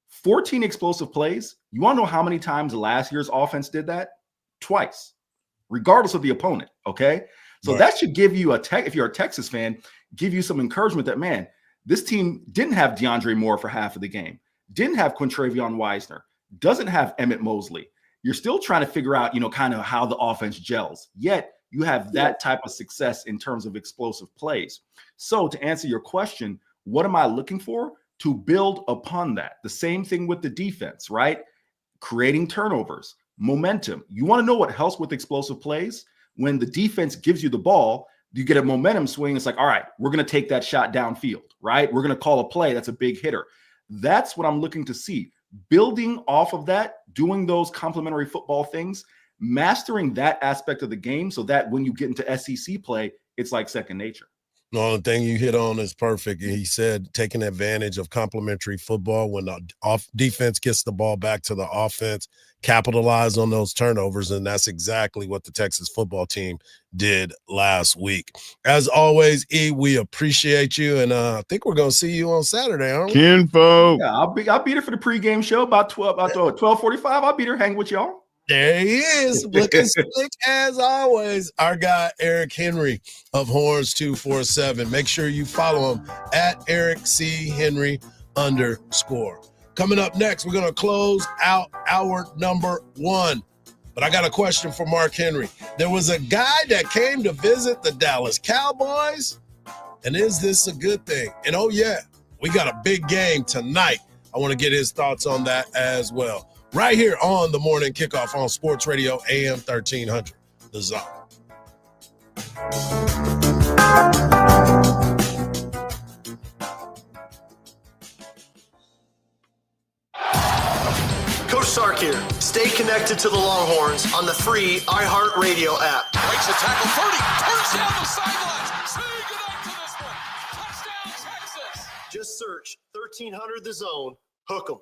14 explosive plays. You want to know how many times last year's offense did that? Twice, regardless of the opponent, okay? So that should give you if you're a Texas fan, give you some encouragement that, man, this team didn't have DeAndre Moore for half of the game, didn't have Quintravion Wisner, doesn't have Emmett Mosley. You're still trying to figure out, kind of how the offense gels. Yet you have that type of success in terms of explosive plays. So to answer your question, what am I looking for? To build upon that. The same thing with the defense, right? Creating turnovers, momentum. You want to know what helps with explosive plays? When the defense gives you the ball, you get a momentum swing. It's like, all right, we're going to take that shot downfield, right? We're going to call a play that's a big hitter. That's what I'm looking to see. Building off of that, doing those complementary football things, mastering that aspect of the game so that when you get into SEC play, it's like second nature.
The only thing you hit on is perfect. He said taking advantage of complementary football when the defense gets the ball back to the offense, capitalize on those turnovers, and that's exactly what the Texas football team did last week. As always, E, we appreciate you, and I think we're going to see you on Saturday, aren't we?
Kinfolk.
Yeah, I'll be there for the pregame show about 12:45. I'll be there, hang with y'all.
There he is, looking slick as always. Our guy, Eric Henry of Horns 247. Make sure you follow him at Eric C. Henry _. Coming up next, we're going to close out hour number 1. But I got a question for Mark Henry. There was a guy that came to visit the Dallas Cowboys, and is this a good thing? And oh yeah, we got a big game tonight. I want to get his thoughts on that as well. Right here on the Morning Kickoff on Sports Radio AM 1300, The Zone.
Coach Sark here. Stay connected to the Longhorns on the free iHeartRadio app.
Breaks a tackle, 30, turns down the sidelines. Say goodnight to this one. Touchdown, Texas.
Just search 1300 The Zone. Hook 'em.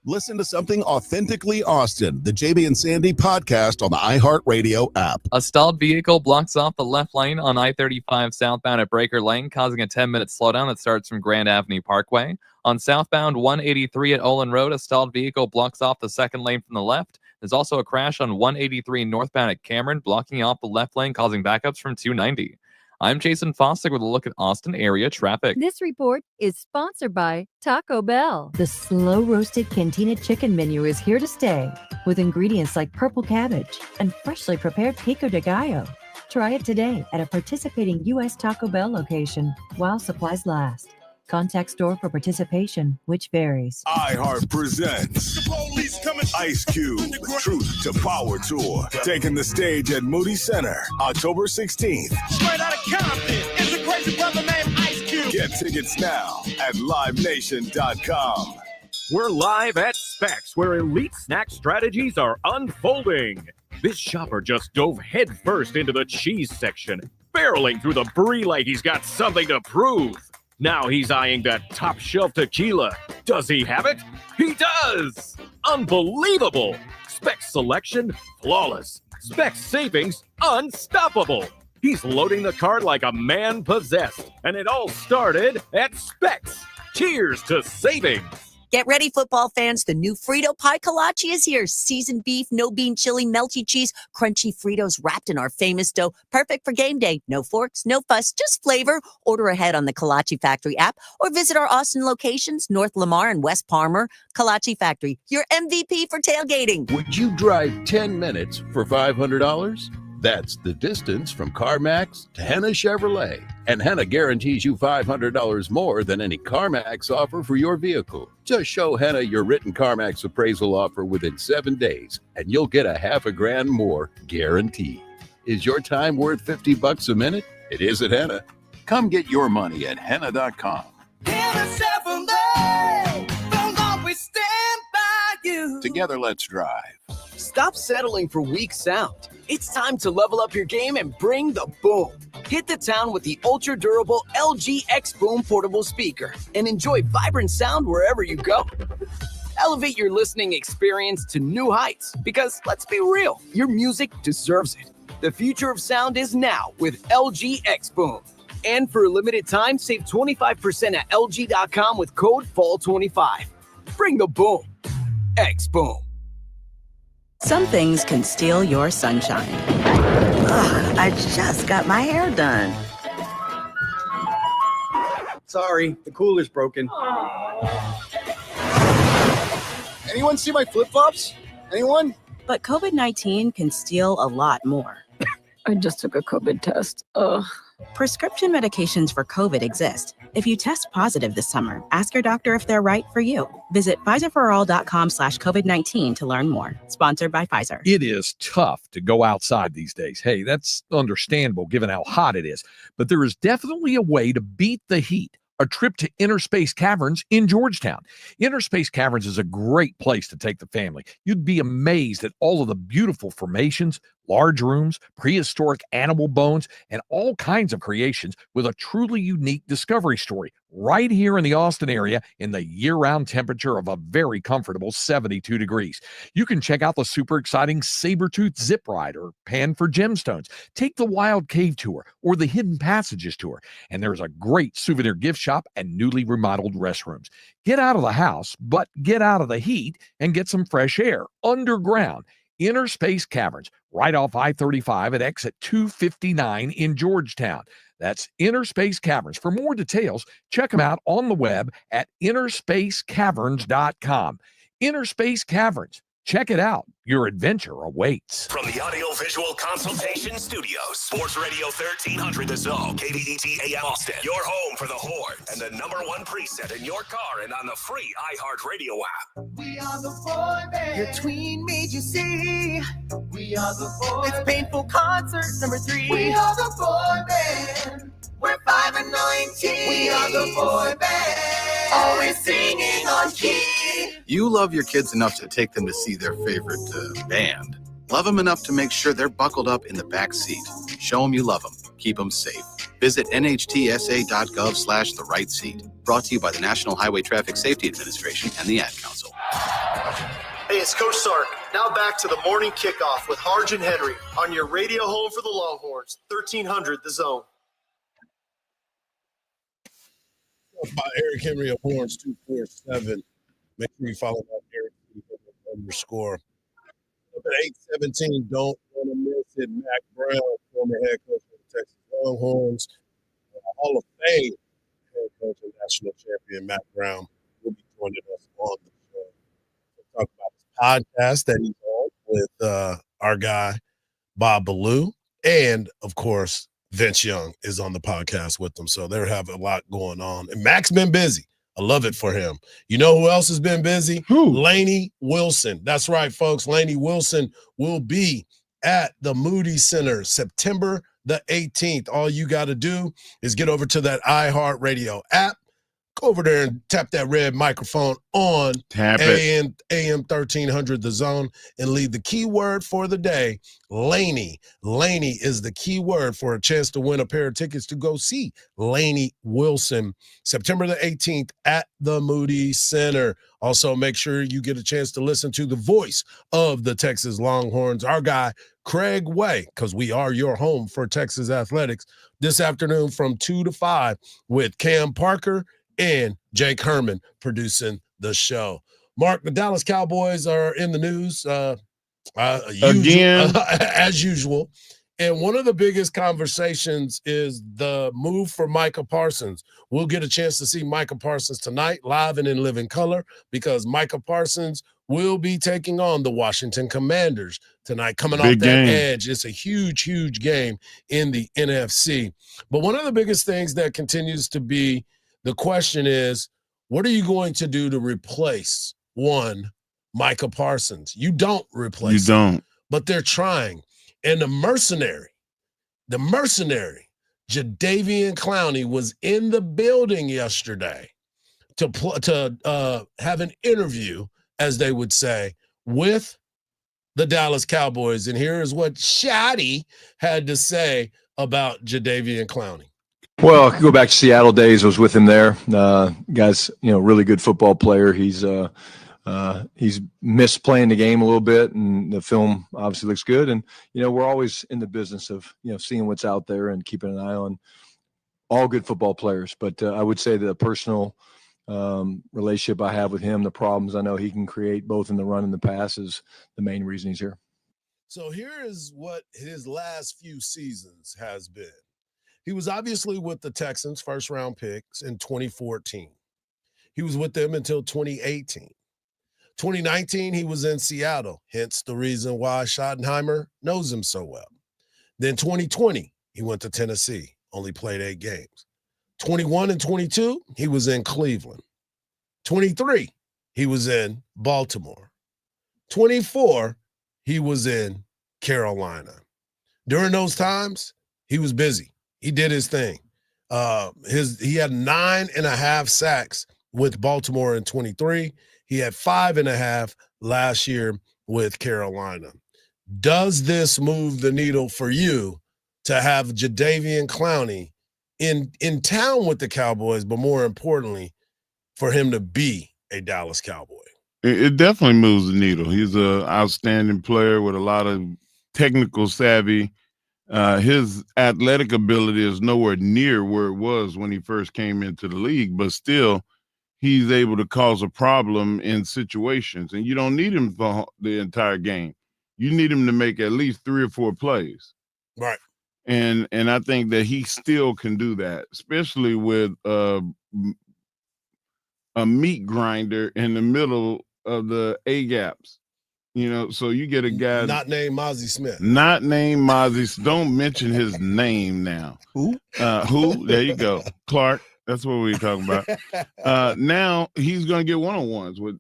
Listen to something authentically Austin, the JB and Sandy podcast on the iHeartRadio app.
A stalled vehicle blocks off the left lane on I-35 southbound at Breaker Lane, causing a 10-minute slowdown that starts from Grand Avenue Parkway. On southbound 183 at Olin Road, a stalled vehicle blocks off the second lane from the left. There's also a crash on 183 northbound at Cameron, blocking off the left lane, causing backups from 290. I'm Jason Fostick with a look at Austin area traffic.
This report is sponsored by Taco Bell. The slow-roasted Cantina chicken menu is here to stay, with ingredients like purple cabbage and freshly prepared pico de gallo. Try it today at a participating U.S. Taco Bell location while supplies last. Contact store for participation, which varies.
iHeart presents Ice Cube, Truth to Power Tour, taking the stage at Moody Center, October 16th.
Straight out of Compton is a crazy brother named Ice Cube.
Get tickets now at livenation.com.
We're live at Specs, where elite snack strategies are unfolding. This shopper just dove headfirst into the cheese section, barreling through the brie like he's got something to prove. Now he's eyeing that top shelf tequila. Does he have it? He does! Unbelievable! Specs selection, flawless. Specs savings, unstoppable. He's loading the cart like a man possessed. And it all started at Specs. Cheers to savings.
Get ready, football fans. The new Frito Pie Kolache is here. Seasoned beef, no bean chili, melty cheese, crunchy Fritos wrapped in our famous dough. Perfect for game day. No forks, no fuss, just flavor. Order ahead on the Kolache Factory app or visit our Austin locations, North Lamar and West Palmer. Kolache Factory, your MVP for tailgating.
Would you drive 10 minutes for $500? That's the distance from CarMax to Henna Chevrolet. And Henna guarantees you $500 more than any CarMax offer for your vehicle. Just show Henna your written CarMax appraisal offer within 7 days, and you'll get $500,000 more guaranteed. Is your time worth $50 a minute? It is at Henna. Come get your money at Henna.com.
Henna Chevrolet, don't always stand by you.
Together, let's drive.
Stop settling for weak sound. It's time to level up your game and bring the boom. Hit the town with the ultra-durable LG X Boom portable speaker and enjoy vibrant sound wherever you go. Elevate your listening experience to new heights because, let's be real, your music deserves it. The future of sound is now with LG X Boom. And for a limited time, save 25% at LG.com with code FALL25. Bring the boom. X Boom.
Some things can steal your sunshine.
Ugh, I just got my hair done.
Sorry, the cooler's broken. Anyone see my flip-flops? Anyone?
But COVID-19 can steal a lot more.
I just took a COVID test. Ugh.
Prescription medications for COVID exist. If you test positive this summer, ask your doctor if they're right for you. Visit Pfizerforall.com/COVID-19 to learn more. Sponsored by Pfizer.
It is tough to go outside these days. Hey, that's understandable given how hot it is. But there is definitely a way to beat the heat. A trip to Inner Space Caverns in Georgetown. Inner Space Caverns is a great place to take the family. You'd be amazed at all of the beautiful formations, large rooms, prehistoric animal bones, and all kinds of creations with a truly unique discovery story right here in the Austin area in the year-round temperature of a very comfortable 72 degrees. You can check out the super exciting Sabertooth Zip Ride or Pan for Gemstones. Take the Wild Cave Tour or the Hidden Passages Tour. And there's a great souvenir gift shop and newly remodeled restrooms. Get out of the house, but get out of the heat and get some fresh air underground. Inner Space Caverns, right off I-35 at exit 259 in Georgetown. That's Inner Space Caverns. For more details, check them out on the web at innerspacecaverns.com. Inner Space Caverns. Check it out. Your adventure awaits.
From the Audio-Visual Consultation Studios, Sports Radio 1300 The Zone, KDET AM Austin, your home for the Horns, and the #1 preset in your car and on the free iHeartRadio app.
We are the boy band. Your tween made you see. We are the boy band. It's Painful Concert #3. We are the boy band. We're 5 and 19. We are the boy band. Always singing on key.
You love your kids enough to take them to see their favorite band. Love them enough to make sure they're buckled up in the back seat. Show them you love them. Keep them safe. Visit nhtsa.gov/the right seat. Brought to you by the National Highway Traffic Safety Administration and the Ad Council.
Hey, it's Coach Sark. Now back to the morning kickoff with Hardge and Henry on your radio home for the Longhorns, 1300 The Zone.
By Eric Henry of Horns 247. Make sure you follow that Eric _. Up at 8:17, don't want to miss it. Mac Brown, former head coach of the Texas Longhorns, Hall of Fame head coach and national champion Mac Brown will be joining us on the show. We'll talk about his podcast that he's on with our guy Bob Ballou, and of course Vince Young is on the podcast with them. So they have a lot going on. And Mac's been busy. I love it for him. You know who else has been busy?
Who?
Laney Wilson. That's right, folks. Laney Wilson will be at the Moody Center September the 18th. All you got to do is get over to that iHeartRadio app. Go over there and tap that red microphone on AM 1300 The Zone and leave the keyword for the day, Laney. Laney is the keyword for a chance to win a pair of tickets to go see Laney Wilson September the 18th at the Moody Center. Also, make sure you get a chance to listen to the voice of the Texas Longhorns, our guy, Craig Way, because we are your home for Texas athletics, this afternoon from 2 to 5 with Cam Parker and Jake Herman producing the show. Mark, the Dallas Cowboys are in the news
again,
as usual. And one of the biggest conversations is the move for Micah Parsons. We'll get a chance to see Micah Parsons tonight, live and in living color, because Micah Parsons will be taking on the Washington Commanders tonight, coming off that edge. It's a huge, huge game in the NFC. But one of the biggest things that continues to be the question is, what are you going to do to replace Micah Parsons? You don't replace him, but they're trying. And the mercenary, Jadeveon Clowney was in the building yesterday to have an interview, as they would say, with the Dallas Cowboys. And here is what Shotty had to say about Jadeveon Clowney.
Well, I could go back to Seattle days. I was with him there. Guy's, really good football player. He's missed playing the game a little bit, and the film obviously looks good. And, we're always in the business of, seeing what's out there and keeping an eye on all good football players. But I would say the personal relationship I have with him, the problems I know he can create both in the run and the pass is the main reason he's here.
So here is what his last few seasons has been. He was obviously with the Texans, first-round picks in 2014. He was with them until 2018. 2019, he was in Seattle, hence the reason why Schottenheimer knows him so well. Then 2020, he went to Tennessee, only played 8 games. 21 and 22, he was in Cleveland. 23, he was in Baltimore. 24, he was in Carolina. During those times, he was busy. He did his thing. He had 9.5 sacks with Baltimore in 23. He had 5.5 last year with Carolina. Does this move the needle for you to have Jadeveon Clowney in town with the Cowboys, but more importantly, for him to be a Dallas Cowboy?
It definitely moves the needle. He's an outstanding player with a lot of technical savvy. His athletic ability is nowhere near where it was when he first came into the league, but still he's able to cause a problem in situations, and you don't need him for the entire game. You need him to make at least 3 or 4 plays.
Right.
And I think that he still can do that, especially with a meat grinder in the middle of the A gaps. So you get a guy
not named Mozzie Smith.
Not named Mozzie. Don't mention his name now.
Who?
Who? There you go. Clark. That's what we're talking about. Now he's going to get one-on-ones with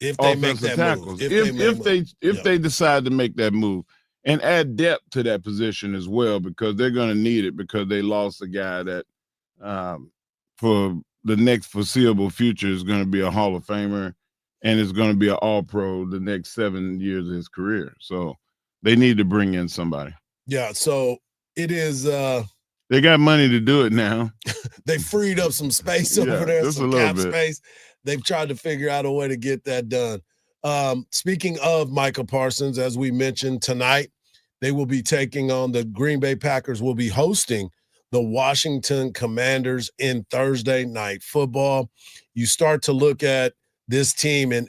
if they make
offensive
that
tackles.
Move.
If they decide to make that move and add depth to that position as well, because they're going to need it, because they lost a guy that for the next foreseeable future is going to be a Hall of Famer and is going to be an All-Pro the next 7 years of his career. So they need to bring in somebody.
Yeah, so it is
they got money to do it now.
They freed up some space over there,
just
some
a little
cap
bit.
space. They've tried to figure out a way to get that done. Speaking of Micah Parsons, as we mentioned tonight, they will be taking on the Green Bay Packers will be hosting the Washington Commanders in Thursday Night Football. You start to look at this team, and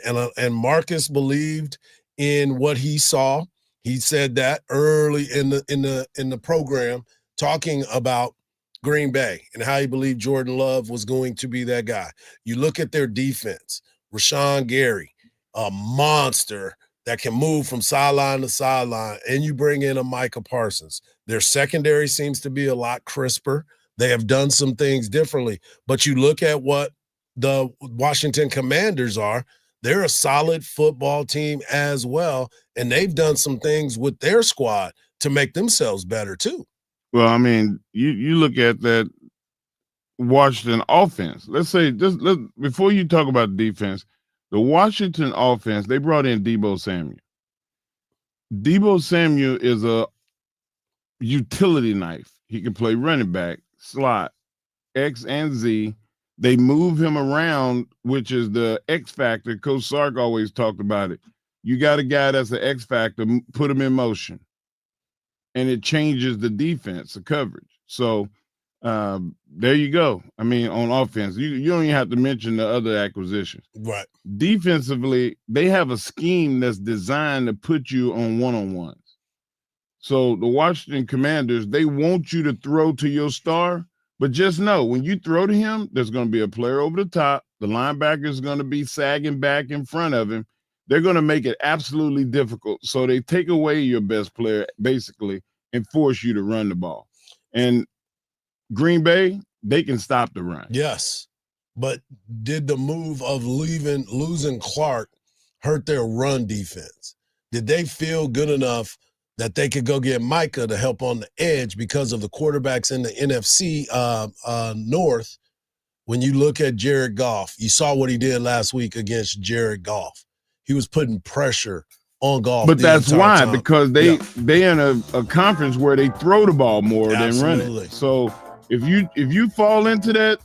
Marcus believed in what he saw. He said that early in the program, talking about Green Bay and how he believed Jordan Love was going to be that guy. You look at their defense, Rashawn Gary, a monster that can move from sideline to sideline, and you bring in a Micah Parsons. Their secondary seems to be a lot crisper. They have done some things differently, but you look at what the Washington Commanders are, they're a solid football team as well, and they've done some things with their squad to make themselves better too.
Well, I mean, you look at that Washington offense. Let's say before you talk about defense, the Washington offense, they brought in Deebo Samuel. Deebo Samuel is a utility knife. He can play running back, slot, X and Z. They move him around, which is the X factor. Coach Sark always talked about it. You got a guy that's an X factor, put him in motion, and it changes the defense, the coverage. So there you go. I mean, on offense, you don't even have to mention the other acquisitions.
Right.
Defensively, they have a scheme that's designed to put you on one-on-ones. So the Washington Commanders, they want you to throw to your star, but just know when you throw to him, there's going to be a player over the top. The linebacker is going to be sagging back in front of him. They're going to make it absolutely difficult. So they take away your best player, basically, and force you to run the ball. And Green Bay, they can stop the run.
Yes. But did the move of losing Clark hurt their run defense? Did they feel good enough that they could go get Micah to help on the edge because of the quarterbacks in the NFC North? When you look at Jared Goff, you saw what he did last week against Jared Goff. He was putting pressure on Goff.
But that's why,
time.
because they in a conference where they throw the ball more than run it. So if you fall into that,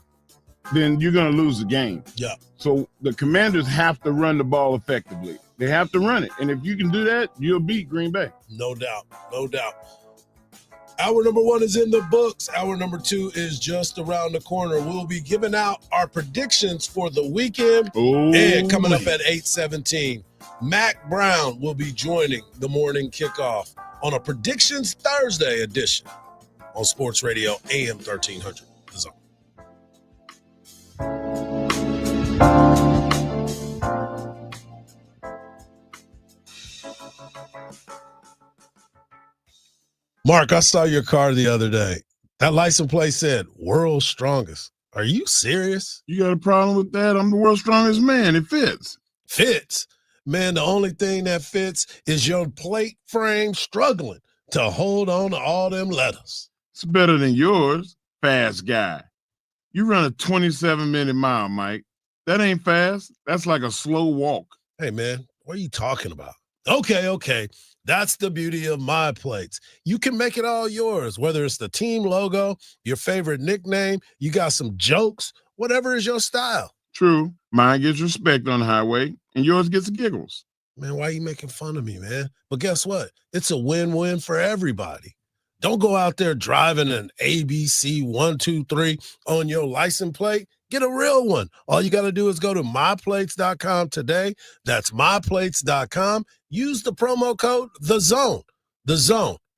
then you're going to lose the game.
Yeah.
So the Commanders have to run the ball effectively. They have to run it. And if you can do that, you'll beat Green Bay.
No doubt. No doubt. Hour number 1 is in the books. Hour number 2 is just around the corner. We'll be giving out our predictions for the weekend.
Ooh.
And coming up at 8:17, Mac Brown will be joining the morning kickoff on a Predictions Thursday edition on Sports Radio AM 1300. The Zone. Mark, I saw your car the other day. That license plate said world's strongest. Are you serious?
You got a problem with that? I'm the world's strongest man. It fits.
Fits? Man, the only thing that fits is your plate frame struggling to hold on to all them letters.
It's better than yours, fast guy. You run a 27-minute mile, Mike. That ain't fast. That's like a slow walk.
Hey, man, what are you talking about? Okay. That's the beauty of my plates. You can make it all yours, whether it's the team logo, your favorite nickname, you got some jokes, whatever is your style.
True. Mine gets respect on the highway, and yours gets giggles.
Man, why are you making fun of me, man? But guess what? It's a win-win for everybody. Don't go out there driving an ABC 123 on your license plate. Get a real one. All you got to do is go to myplates.com today. That's myplates.com. Use the promo code The Zone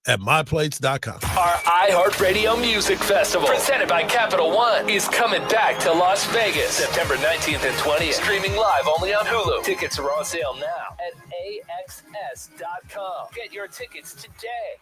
at myplates.com.
Our iHeartRadio Music Festival, presented by Capital One, is coming back to Las Vegas, September 19th and 20th. Streaming live only on Hulu. Tickets are on sale now at AXS.com. Get your tickets today.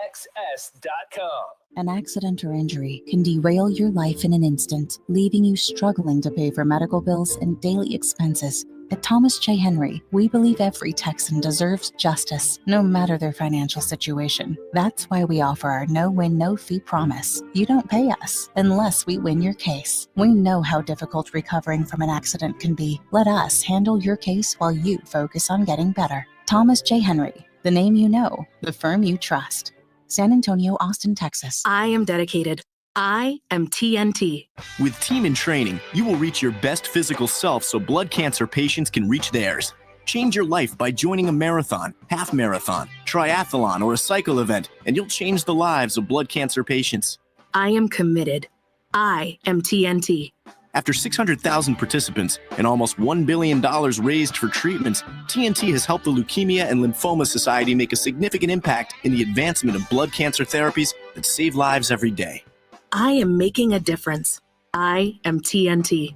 AXS.com.
An accident or injury can derail your life in an instant, leaving you struggling to pay for medical bills and daily expenses. At Thomas J. Henry, we believe every Texan deserves justice, no matter their financial situation. That's why we offer our no-win, no-fee promise. You don't pay us unless we win your case. We know how difficult recovering from an accident can be. Let us handle your case while you focus on getting better. Thomas J. Henry, the name you know, the firm you trust. San Antonio, Austin, Texas.
I am dedicated. I am TNT.
With Team in Training, you will reach your best physical self so blood cancer patients can reach theirs. Change your life by joining a marathon, half marathon, triathlon, or a cycle event, and you'll change the lives of blood cancer patients.
I am committed. I am TNT.
After 600,000 participants and almost $1 billion raised for treatments, TNT has helped the Leukemia and Lymphoma Society make a significant impact in the advancement of blood cancer therapies that save lives every day.
I am making a difference. I am TNT.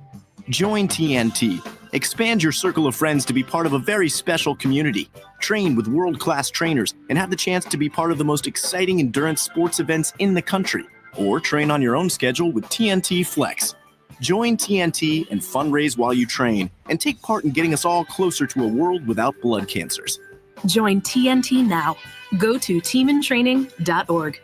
Join TNT. Expand your circle of friends to be part of a very special community. Train with world-class trainers and have the chance to be part of the most exciting endurance sports events in the country. Or train on your own schedule with TNT Flex. Join TNT and fundraise while you train and take part in getting us all closer to a world without blood cancers.
Join TNT now. Go to teamintraining.org.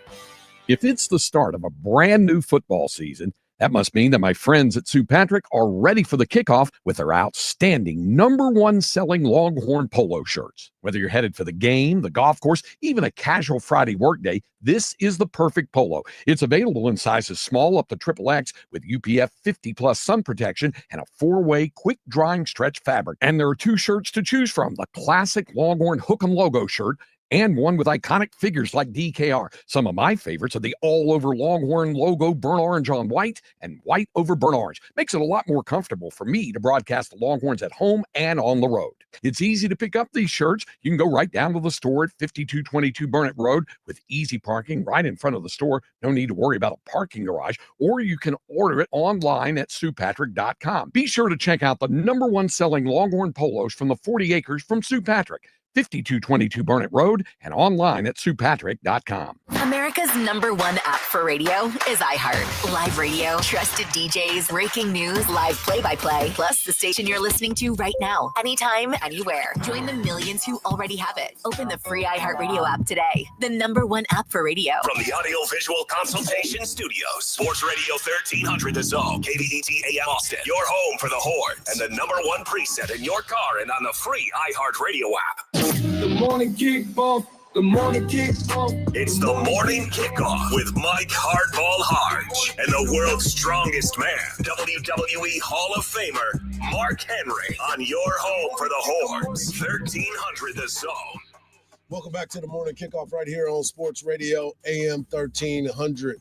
If it's the start of a brand new football season, that must mean that my friends at St. Patrick are ready for the kickoff with their outstanding #1 selling Longhorn polo shirts. Whether you're headed for the game, the golf course, even a casual Friday workday, this is the perfect polo. It's available in sizes small up to XXX with UPF 50+ sun protection and a 4-way quick drying stretch fabric. And there are 2 shirts to choose from: the classic Longhorn hook 'em logo shirt and one with iconic figures like DKR. Some of my favorites are the all-over Longhorn logo burnt orange on white and white over burnt orange. Makes it a lot more comfortable for me to broadcast the Longhorns at home and on the road. It's easy to pick up these shirts. You can go right down to the store at 5222 Burnett Road with easy parking right in front of the store. No need to worry about a parking garage. Or you can order it online at StewPatrick.com. Be sure to check out the #1 selling Longhorn polos from the 40 acres from St. Patrick. 5222 Burnett Road and online at StewPatrick.com.
America's #1 app for radio is iHeart. Live radio, trusted DJs, breaking news, live play-by-play, plus the station you're listening to right now, anytime, anywhere. Join the millions who already have it. Open the free iHeartRadio app today. The #1 app for radio.
From the Audio Visual Consultation Studios, Sports Radio 1300 The Zone, KVET AM Austin, your home for the Horns, and the #1 preset in your car and on the free iHeartRadio app.
The morning kickoff. The morning kickoff.
It's the morning kickoff with Mike Hardball Hardge and the world's strongest man, WWE Hall of Famer Mark Henry, on your home for the Horns, 1300 The Zone.
Welcome back to the morning kickoff right here on Sports Radio AM 1300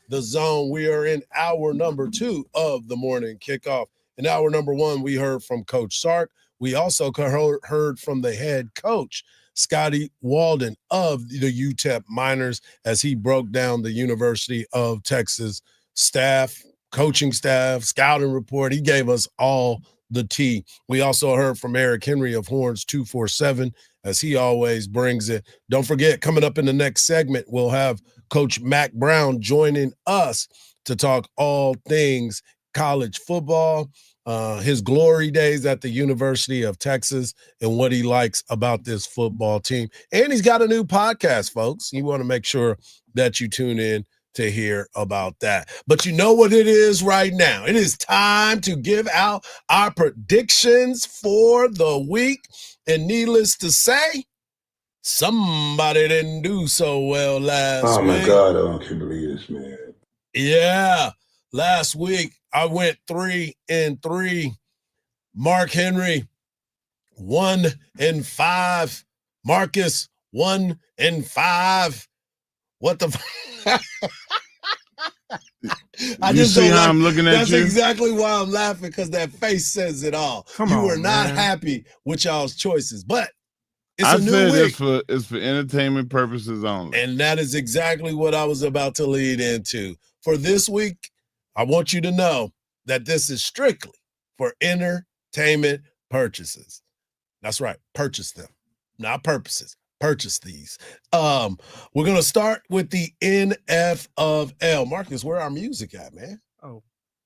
The Zone. We are in hour number 2 of the morning kickoff. In hour number 1, we heard from Coach Sark. we also heard from the head coach, Scotty Walden of the UTEP Miners, as he broke down the University of Texas staff, coaching staff, scouting report. He gave us all the tea. We also heard from Eric Henry of Horns 247, as he always brings it. Don't forget, coming up in the next segment, we'll have Coach Mac Brown joining us to talk all things college football, his glory days at the University of Texas, and what he likes about this football team. And he's got a new podcast, folks. You want to make sure that you tune in to hear about that. But you know what it is right now. It is time to give out our predictions for the week. And needless to say, somebody didn't do so well last week.
Oh, my God. I can't believe this, man.
Yeah. Last week, I went 3-3. Mark Henry, 1-5. Marcus, 1-5. What the I
You
just
see
don't
how
like,
I'm looking at
that's
you?
exactly why I'm laughing, because that face says it all.
Come
you
on,
were not
man.
happy with y'all's choices, but it's
I
a new
said
week.
it's for entertainment purposes only.
And that is exactly what I was about to lead into. For this week, I want you to know that this is strictly for entertainment purchases. That's right. Purchase them, not purposes. Purchase these. We're going to start with the NFL. Marcus, where our music at, man?
Oh.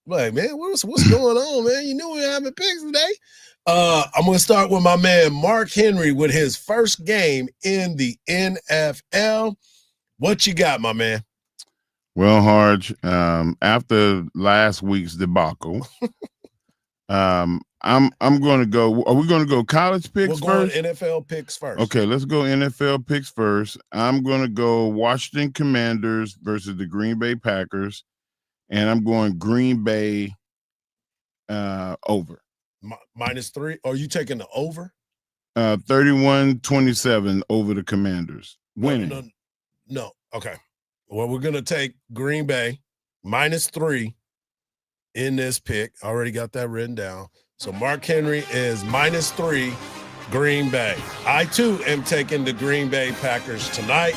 Like, man, what's going on, man? You knew we were having picks today. I'm going to start with my man, Mark Henry, with his first game in the NFL. What you got, my man?
Well, Hardge, after last week's debacle, I'm going to go. Are we going to go college picks
We're going
first?
NFL picks first.
Okay, let's go NFL picks first. I'm going to go Washington Commanders versus the Green Bay Packers, and I'm going Green Bay over.
-3. Are you taking the over?
31-27 over the Commanders. Winning.
No. Okay. Well, we're going to take Green Bay -3 in this pick. I already got that written down. So Mark Henry is -3 Green Bay. I, too, am taking the Green Bay Packers tonight.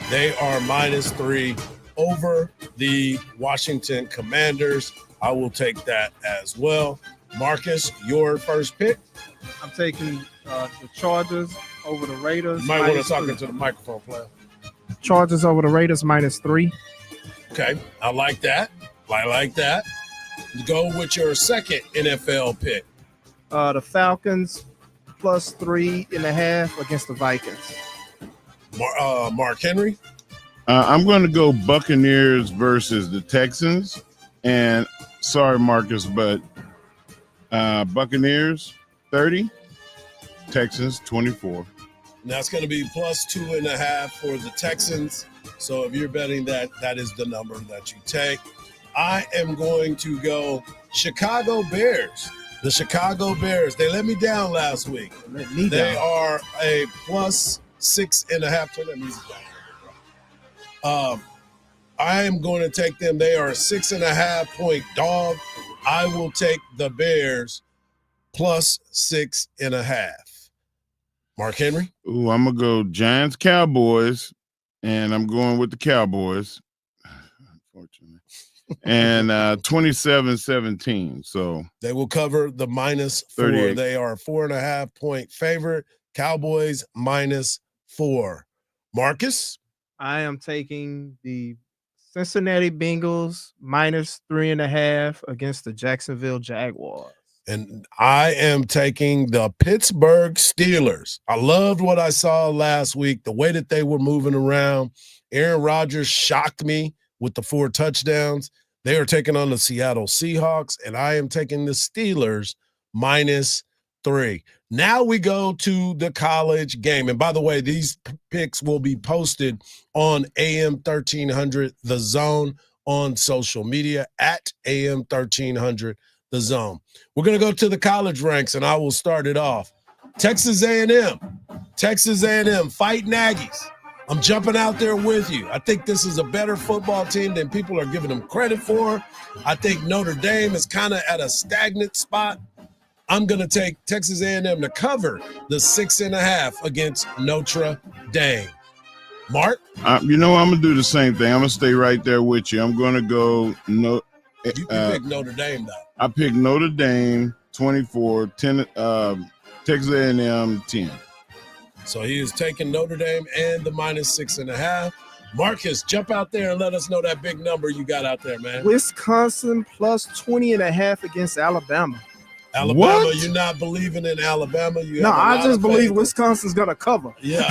They are -3 over the Washington Commanders. I will take that as well. Marcus, your first pick?
I'm taking the Chargers over the Raiders.
You might want to talk
-3.
into the microphone, player.
Chargers over the Raiders -3.
Okay, I like that. I like that. Go with your second NFL pick.
The Falcons +3.5 against the Vikings.
Mark Henry?
I'm going to go Buccaneers versus the Texans. And sorry, Marcus, but Buccaneers 30, Texans 24.
And that's going to be +2.5 for the Texans. So if you're betting that, that is the number that you take. I am going to go Chicago Bears. The Chicago Bears, they let me down last week. They are a +6.5. Turn that music down. I am going to take them. They are a 6.5-point dog. I will take the Bears +6.5. Mark Henry?
Ooh, I'm going to go Giants Cowboys, and I'm going with the Cowboys. Unfortunately. And 27-17. So
they will cover the -4. They are a 4.5-point favorite. Cowboys -4. Marcus?
I am taking the Cincinnati Bengals -3.5 against the Jacksonville Jaguars.
And I am taking the Pittsburgh Steelers. I loved what I saw last week, the way that they were moving around. Aaron Rodgers shocked me with the 4 touchdowns. They are taking on the Seattle Seahawks, and I am taking the Steelers -3. Now we go to the college game. And by the way, these picks will be posted on AM 1300 The Zone on social media at AM 1300 The Zone. We're going to go to the college ranks, and I will start it off. Texas A&M. Texas A&M fighting Aggies. I'm jumping out there with you. I think this is a better football team than people are giving them credit for. I think Notre Dame is kind of at a stagnant spot. I'm going to take Texas A&M to cover the 6.5 against Notre Dame. Mark?
You know, I'm going to do the same thing. I'm going to stay right there with you. I'm going to go
You pick Notre Dame, though.
I picked Notre Dame 24, 10, Texas A&M 10.
So he is taking Notre Dame and the -6.5. Marcus, jump out there and let us know that big number you got out there, man.
Wisconsin plus 20.5 against Alabama.
Alabama,
What?
you're not believing in Alabama.
No, I just believe Wisconsin's going to cover.
Yeah.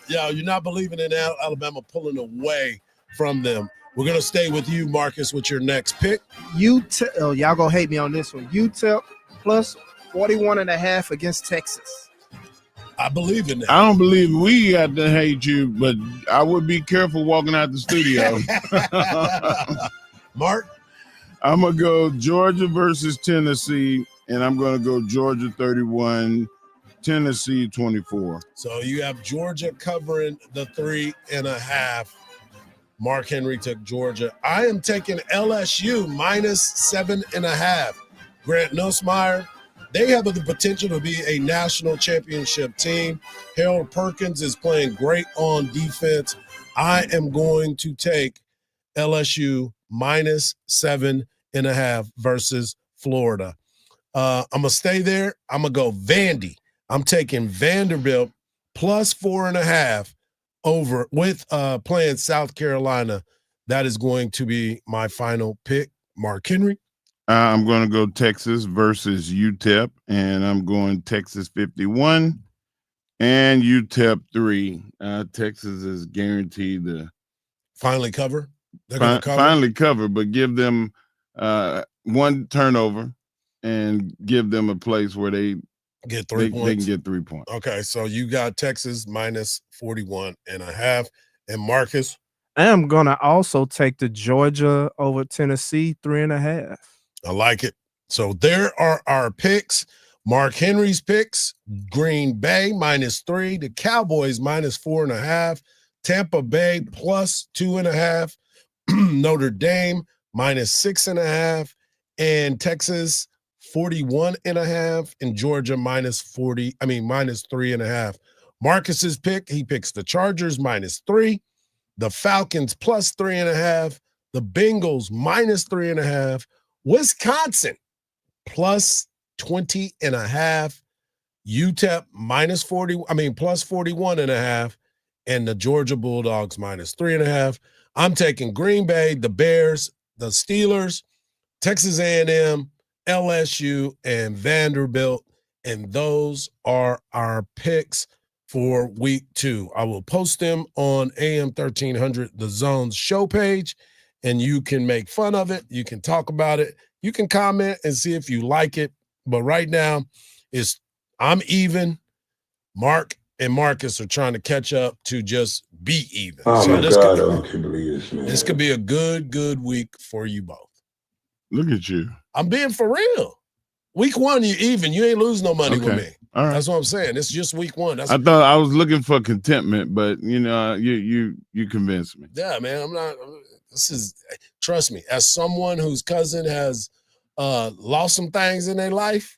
You're not believing in Alabama pulling away from them. We're going to stay with you, Marcus, with your next pick.
UTEP, y'all going to hate me on this one. UTEP plus 41.5 against Texas.
I believe in that.
I don't believe we got to hate you, but I would be careful walking out the studio.
Mark?
I'm going to go Georgia versus Tennessee, and I'm going to go Georgia 31, Tennessee 24.
So you have Georgia covering the 3.5. Mark Henry took Georgia. I am taking LSU -7.5. Grant Nussmeier, they have the potential to be a national championship team. Harold Perkins is playing great on defense. I am going to take LSU -7.5 versus Florida. I'm going to stay there. I'm going to go Vandy. I'm taking Vanderbilt +4.5 over with playing South Carolina. That is going to be my final pick. Mark Henry.
I'm going to go Texas versus UTEP, and I'm going Texas 51 and UTEP 3. Texas is guaranteed to
finally cover.
Finally cover, but give them one turnover and give them a place where they
get 3 points.
They can get 3 points.
Okay, so you got Texas -41.5. And Marcus?
I am going to also take the Georgia over Tennessee 3.5.
I like it. So there are our picks. Mark Henry's picks: Green Bay -3, the Cowboys -4.5, Tampa Bay +2.5, Notre Dame -6.5, and Texas 41.5, and Georgia -3.5. Marcus's pick: he picks the Chargers -3, the Falcons +3.5, the Bengals -3.5. Wisconsin +20.5, UTEP +41.5, and the Georgia Bulldogs -3.5. I'm taking Green Bay, the Bears, the Steelers, Texas A&M, LSU, and Vanderbilt, and those are our picks for week 2. I will post them on AM 1300, the Zone's show page, and you can make fun of it. You can talk about it. You can comment and see if you like it. But right now, I'm even. Mark and Marcus are trying to catch up to just be even.
Oh,
so
my God, I can't believe this, man.
This could be a good week for you both.
Look at you.
I'm being for real. Week 1, you even. You ain't losing no money with me.
All right.
That's what I'm saying. It's just week 1.
I thought I was looking for contentment, but you convinced me.
Yeah, man. I'm not. Trust me, as someone whose cousin has lost some things in their life,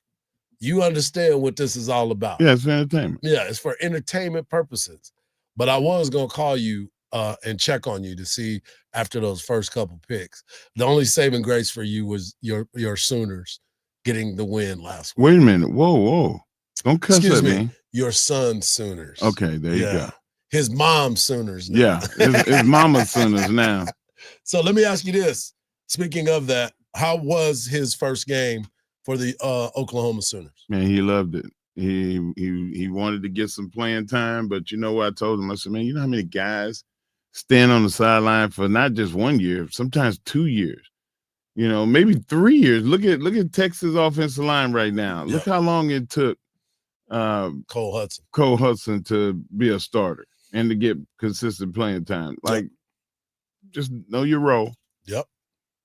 you understand what this is all about.
Yeah, it's for entertainment.
Yeah, it's for entertainment purposes. But I was going to call you and check on you to see after those first couple picks. The only saving grace for you was your Sooners getting the win last week.
Wait a minute. Whoa. Don't cuss
Excuse
at
me.
me.
Your son's Sooners.
Okay, there you go.
His mom's Sooners now.
Yeah, his mama's Sooners now.
So let me ask you this. Speaking of that, how was his first game for the Oklahoma Sooners?
Man, he loved it. He wanted to get some playing time, but you know what I told him? I said, man, you know how many guys stand on the sideline for not just 1 year, sometimes 2 years, maybe 3 years. Look at Texas offensive line right now. Look how long it took
Cole
Hudson to be a starter and to get consistent playing time. Like, just know your role.
Yep.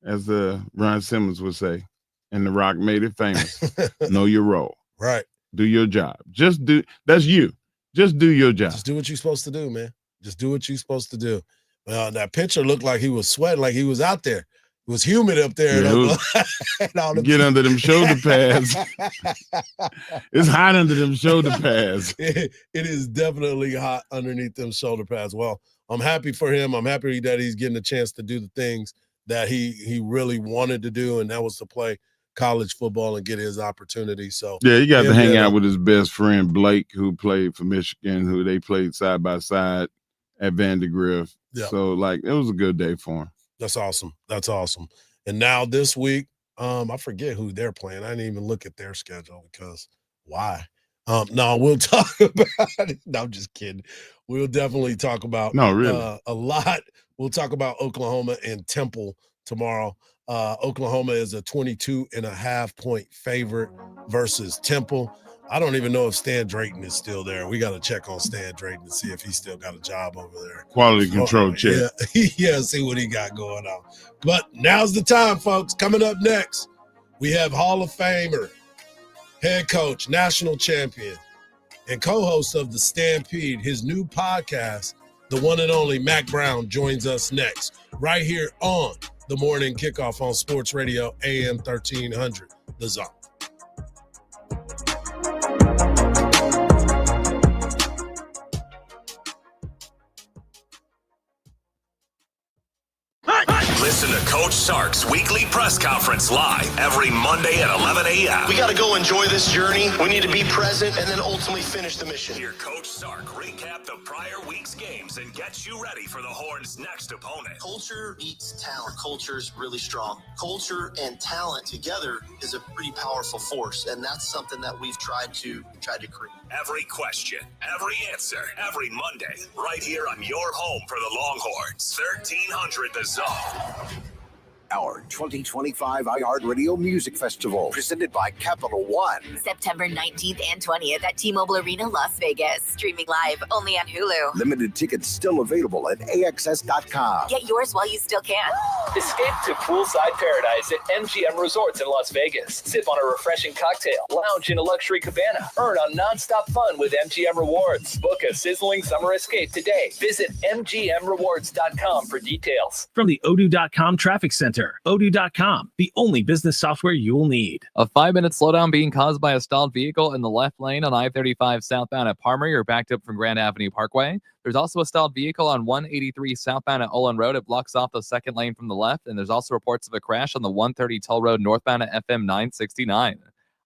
As Ron Simmons would say, and The Rock made it famous. Know your role.
Right.
Do your job. That's you. Just do your job.
Just do what you're supposed to do, man. Just do what you're supposed to do. That pitcher looked like he was sweating, like he was out there. It was humid up there.
Get under them shoulder pads. It's hot under them shoulder pads.
It is definitely hot underneath them shoulder pads. Well, I'm happy for him. I'm happy that he's getting a chance to do the things that he really wanted to do, and that was to play college football and get his opportunity. So
yeah, he got to hang out with his best friend Blake, who played for Michigan, who they played side by side at Vandergrift.
Yeah.
So like it was a good day for him.
That's awesome. That's awesome. And now this week, I forget who they're playing. I didn't even look at their schedule because why? No, we'll talk about it. No, I'm just kidding. We'll definitely talk about a lot. We'll talk about Oklahoma and Temple tomorrow. Oklahoma is a 22.5-point favorite versus Temple. I don't even know if Stan Drayton is still there. We got to check on Stan Drayton to see if he's still got a job over there.
Quality control check.
Yeah, see what he got going on. But now's the time, folks. Coming up next, we have Hall of Famer, head coach, national champion, and co-host of the Stampede, his new podcast, the one and only Mac Brown, joins us next, right here on the Morning Kickoff on Sports Radio AM 1300, The Zone.
Listen to Coach Sark's weekly press conference live every Monday at 11 a.m.
We got to go enjoy this journey. We need to be present and then ultimately finish the mission.
Hear Coach Sark recap the prior week's games and get you ready for the Horns' next opponent.
Culture beats talent. Culture's really strong. Culture and talent together is a pretty powerful force, and that's something that we've tried to create.
Every question, every answer, every Monday, right here on your home for the Longhorns. 1300 The Zone.
Our 2025 iHeartRadio Music Festival, presented by Capital One.
September 19th and 20th at T-Mobile Arena, Las Vegas. Streaming live only on Hulu.
Limited tickets still available at AXS.com.
Get yours while you still can.
Escape to poolside paradise at MGM Resorts in Las Vegas. Sip on a refreshing cocktail. Lounge in a luxury cabana. Earn on nonstop fun with MGM Rewards. Book a sizzling summer escape today. Visit MGMRewards.com for details.
From the Odoo.com Traffic Center. Odoo.com, the only business software you will need.
A 5-minute slowdown being caused by a stalled vehicle in the left lane on I-35 southbound at Parmer. You're backed up from Grand Avenue Parkway. There's also a stalled vehicle on 183 southbound at Olin Road. It blocks off the second lane from the left. And there's also reports of a crash on the 130 Toll Road northbound at FM 969.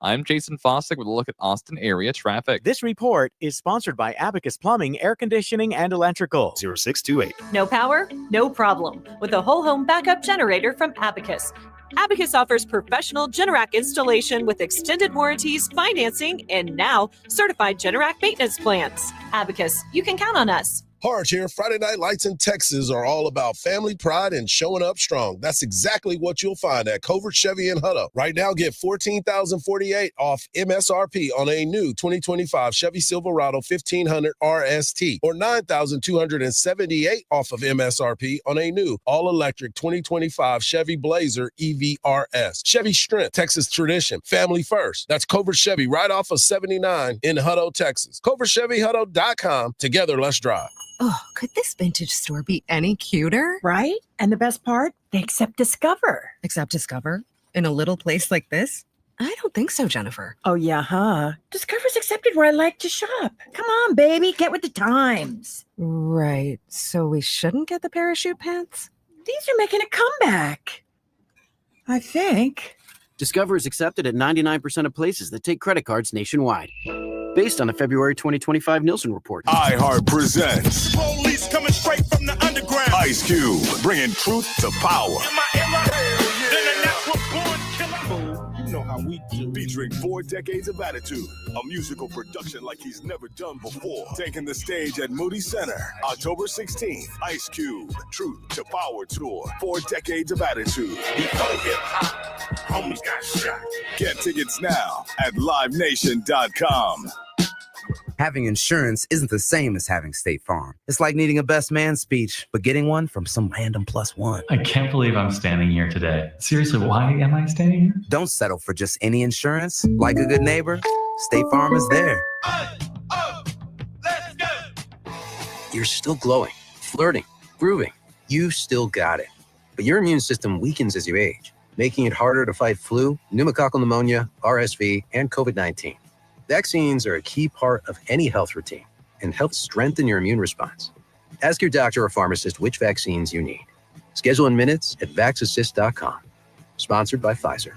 I'm Jason Fossick with a look at Austin area traffic.
This report is sponsored by Abacus Plumbing, Air Conditioning, and Electrical.
0628.
No power? No problem. With a whole home backup generator from Abacus. Abacus offers professional Generac installation with extended warranties, financing, and now certified Generac maintenance plans. Abacus, you can count on us.
Hardge here. Friday Night Lights in Texas are all about family pride and showing up strong. That's exactly what you'll find at Covert Chevy in Hutto. Right now, get $14,048 off MSRP on a new 2025 Chevy Silverado 1500 RST or $9,278 off of MSRP on a new all-electric 2025 Chevy Blazer EV-RS. Chevy Strength, Texas tradition, family first. That's Covert Chevy right off of 79 in Hutto, Texas. CovertChevyHutto.com. Together, let's drive.
Oh, could this vintage store be any cuter?
Right? And the best part, they accept Discover.
Accept Discover? In a little place like this? I don't think so, Jennifer.
Oh, yeah, huh? Discover's accepted where I like to shop. Come on, baby, get with the times.
Right. So we shouldn't get the parachute pants?
These are making a comeback. I think.
Discover is accepted at 99% of places that take credit cards nationwide. Based on a February 2025 Nielsen report.
iHeart presents
Police coming straight from the underground.
Ice Cube, bringing truth to power.
You know how we do.
Featuring 4 decades of attitude, a musical production like he's never done before. Taking the stage at Moody Center, October 16th. Ice Cube, Truth to Power Tour. 4 decades of attitude.
Before hip-hop, homies got shot.
Get tickets now at livenation.com.
Having insurance isn't the same as having State Farm. It's like needing a best man speech, but getting one from some random +1.
I can't believe I'm standing here today. Seriously, why am I standing here?
Don't settle for just any insurance. Like a good neighbor, State Farm is there.
Let's go.
You're still glowing, flirting, grooving. You still got it.
But your immune system weakens as you age, making it harder to fight flu, pneumococcal pneumonia, RSV, and COVID-19. Vaccines are a key part of any health routine and help strengthen your immune response. Ask your doctor or pharmacist which vaccines you need. Schedule in minutes at vaxassist.com. Sponsored by Pfizer.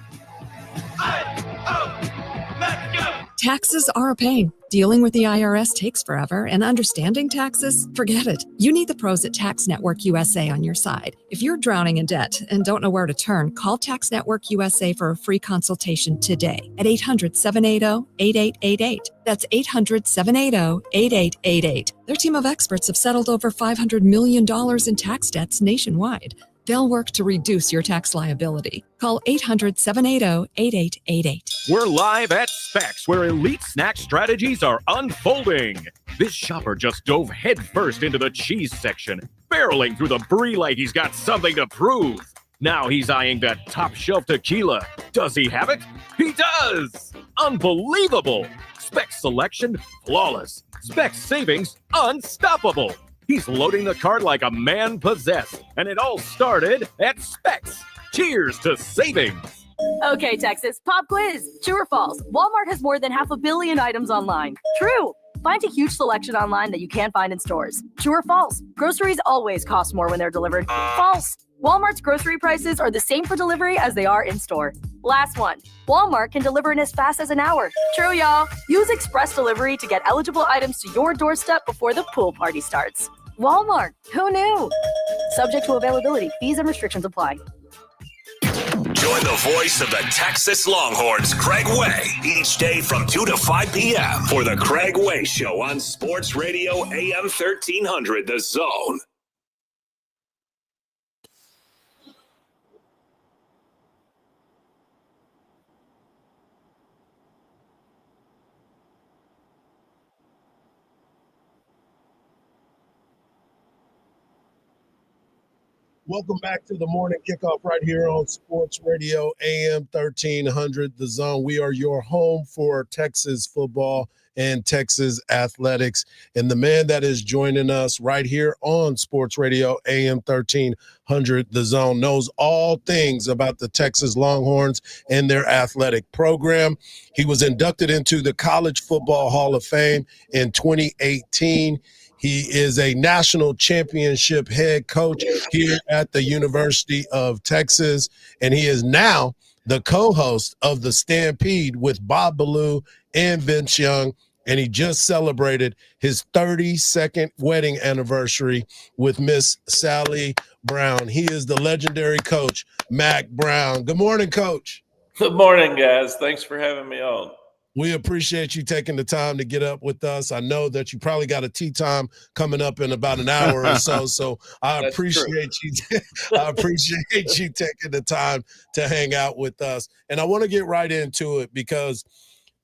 Taxes are a pain. Dealing with the IRS takes forever, and understanding taxes? Forget it. You need the pros at Tax Network USA on your side. If you're drowning in debt and don't know where to turn, call Tax Network USA for a free consultation today at 800-780-8888. That's 800-780-8888. Their team of experts have settled over $500 million in tax debts nationwide. They'll work to reduce your tax liability. Call 800-780-8888.
We're live at Specs, where elite snack strategies are unfolding. This shopper just dove headfirst into the cheese section, barreling through the brie like he's got something to prove. Now he's eyeing that top shelf tequila. Does he have it? He does! Unbelievable! Specs selection, flawless. Specs savings, unstoppable. He's loading the cart like a man possessed, and it all started at Specs. Cheers to savings.
Okay, Texas, pop quiz. True or false? Walmart has more than 500 million items online. True. Find a huge selection online that you can't find in stores. True or false? Groceries always cost more when they're delivered. False. Walmart's grocery prices are the same for delivery as they are in store. Last one. Walmart can deliver in as fast as an hour. True, y'all. Use express delivery to get eligible items to your doorstep before the pool party starts. Walmart. Who knew? Subject to availability. Fees and restrictions apply.
Join the voice of the Texas Longhorns, Craig Way, each day from 2 to 5 p.m. for the Craig Way Show on Sports Radio AM 1300, The Zone.
Welcome back to the morning kickoff right here on Sports Radio AM 1300, The Zone. We are your home for Texas football and Texas athletics. And the man that is joining us right here on Sports Radio AM 1300, The Zone, knows all things about the Texas Longhorns and their athletic program. He was inducted into the College Football Hall of Fame in 2018. He is a national championship head coach here at the University of Texas, and he is now the co-host of The Stampede with Bob Ballou and Vince Young, and he just celebrated his 32nd wedding anniversary with Miss Sally Brown. He is the legendary coach, Mac Brown. Good morning, Coach.
Good morning, guys. Thanks for having me on.
We appreciate you taking the time to get up with us. I know that you probably got a tea time coming up in about an hour or so. So I appreciate you. I appreciate you taking the time to hang out with us. And I want to get right into it because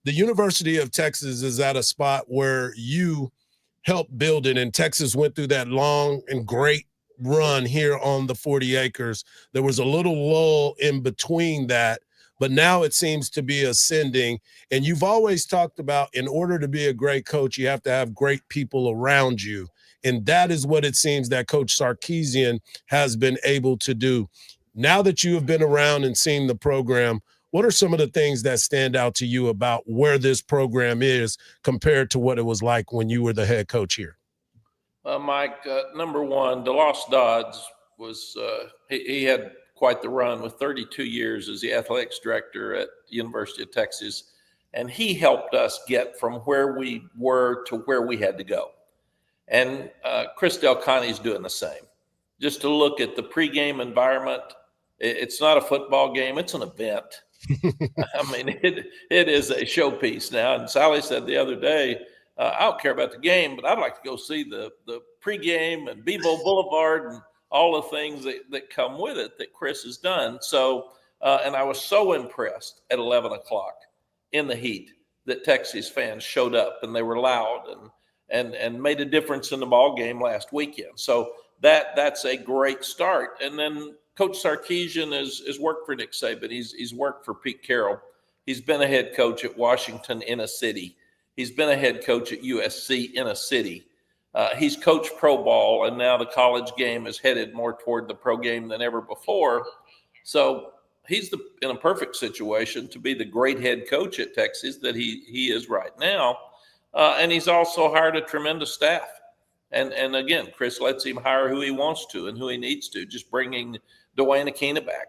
the University of Texas is at a spot where you helped build it, and Texas went through that long and great run here on the 40 acres. There was a little lull in between that, but now it seems to be ascending. And you've always talked about, in order to be a great coach, you have to have great people around you. And that is what it seems that Coach Sarkisian has been able to do. Now that you have been around and seen the program, what are some of the things that stand out to you about where this program is compared to what it was like when you were the head coach here?
Mike, number one, DeLoss Dodds was he had quite the run with 32 years as the athletics director at the University of Texas, and he helped us get from where we were to where we had to go. And Chris Del Conte's doing the same. Just to look at the pregame environment, it's not a football game, it's an event. I mean, it is a showpiece now. And Sally said the other day, I don't care about the game, but I'd like to go see the pregame and Bebo Boulevard and all the things that come with it that Chris has done. So, and I was so impressed at 11 o'clock in the heat that Texas fans showed up and they were loud and made a difference in the ball game last weekend. So that's a great start. And then Coach Sarkisian has worked for Nick Saban. He's worked for Pete Carroll. He's been a head coach at Washington in a city. He's been a head coach at USC in a city. He's coached pro ball, and now the college game is headed more toward the pro game than ever before. So he's in a perfect situation to be the great head coach at Texas that he is right now. And he's also hired a tremendous staff. And again, Chris lets him hire who he wants to and who he needs to, just bringing Dwayne Akina back.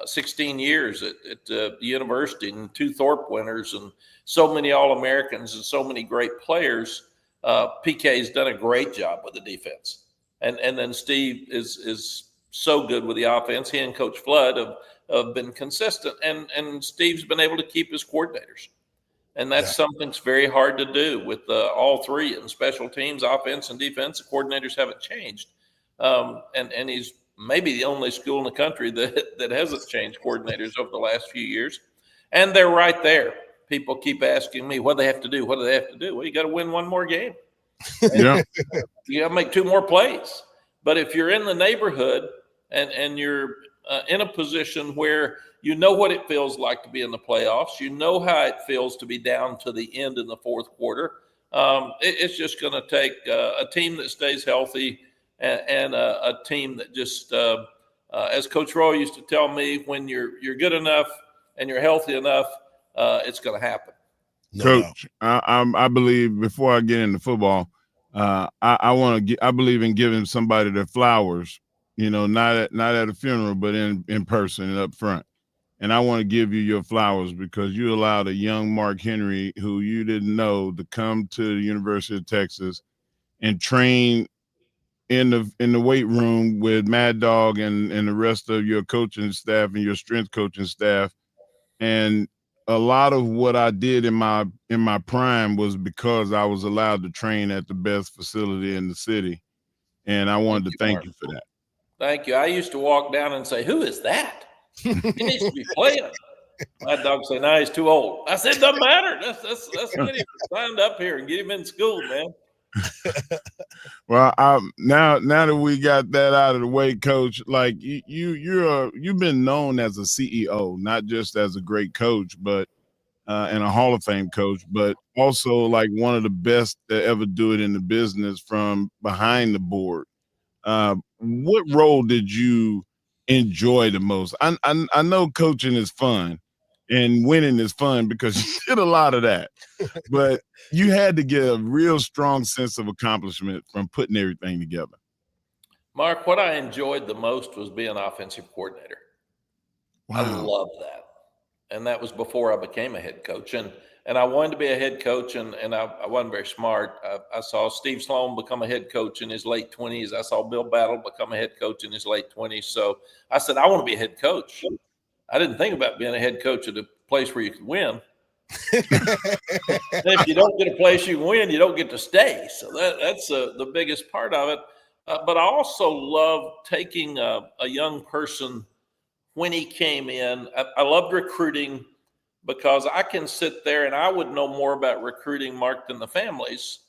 16 years at the university and 2 Thorpe winners and so many All-Americans and so many great players. PK's done a great job with the defense. And then Steve is so good with the offense. He and Coach Flood have been consistent. And Steve's been able to keep his coordinators. And that's something that's very hard to do with all three in special teams, offense and defense. The coordinators haven't changed. And he's maybe the only school in the country that hasn't changed coordinators over the last few years. And they're right there. People keep asking me, what do they have to do? What do they have to do? Well, you got to win one more game.
Yeah.
You got to make 2 more plays. But if you're in the neighborhood and you're in a position where you know what it feels like to be in the playoffs, you know how it feels to be down to the end in the fourth quarter, it's just going to take a team that stays healthy and a team that just, as Coach Roy used to tell me, when you're good enough and you're healthy enough, it's going to happen.
Coach, I believe before I get into football, I believe in giving somebody their flowers, not at a funeral, but in person and up front. And I want to give you your flowers because you allowed a young Mark Henry, who you didn't know, to come to the University of Texas and train in the weight room with Mad Dog and the rest of your coaching staff and your strength coaching staff. And a lot of what I did in my prime was because I was allowed to train at the best facility in the city. And I wanted to thank you for that.
Thank you. I used to walk down and say, who is that? He needs to be playing. My dog said, no, he's too old. I said, doesn't matter. Let's get him signed up here and get him in school, man.
Well, now that we got that out of the way, Coach, like you've been known as a CEO, not just as a great coach, but and a Hall of Fame coach, but also like one of the best to ever do it in the business from behind the board. What role did you enjoy the most? I know coaching is fun and winning is fun because you did a lot of that, but you had to get a real strong sense of accomplishment from putting everything together.
Mark, what I enjoyed the most was being offensive coordinator. Wow. I love that. And that was before I became a head coach. And I wanted to be a head coach, and I wasn't very smart. I saw Steve Sloan become a head coach in his late 20s. I saw Bill Battle become a head coach in his late 20s. So I said, I want to be a head coach. I didn't think about being a head coach at a place where you could win. If you don't get a place you can win, you don't get to stay. So that's the biggest part of it. But I also love taking a young person when he came in. I loved recruiting because I can sit there and I would know more about recruiting, Mark, than the families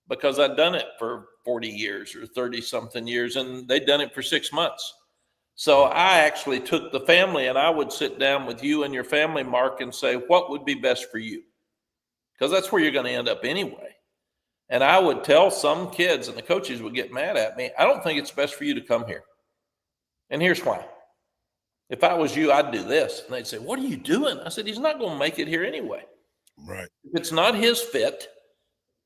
because I'd done it for 40 years or 30-something years, and they'd done it for 6 months. So I actually took the family and I would sit down with you and your family, Mark, and say, what would be best for you? Because that's where you're going to end up anyway. And I would tell some kids, and the coaches would get mad at me, I don't think it's best for you to come here. And here's why. If I was you, I'd do this. And they'd say, what are you doing? I said, he's not going to make it here anyway.
Right.
If it's not his fit,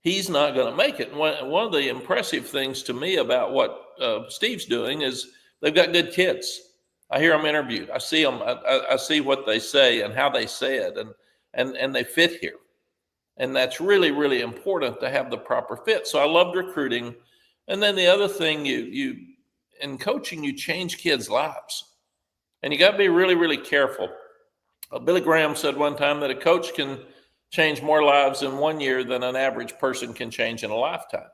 he's not going to make it. And one of the impressive things to me about what Steve's doing is they've got good kids. I hear them interviewed. I see them. I see what they say and how they say it, and they fit here. And that's really, really important to have the proper fit. So I loved recruiting. And then the other thing, you in coaching, you change kids' lives. And you got to be really, really careful. Billy Graham said one time that a coach can change more lives in 1 year than an average person can change in a lifetime.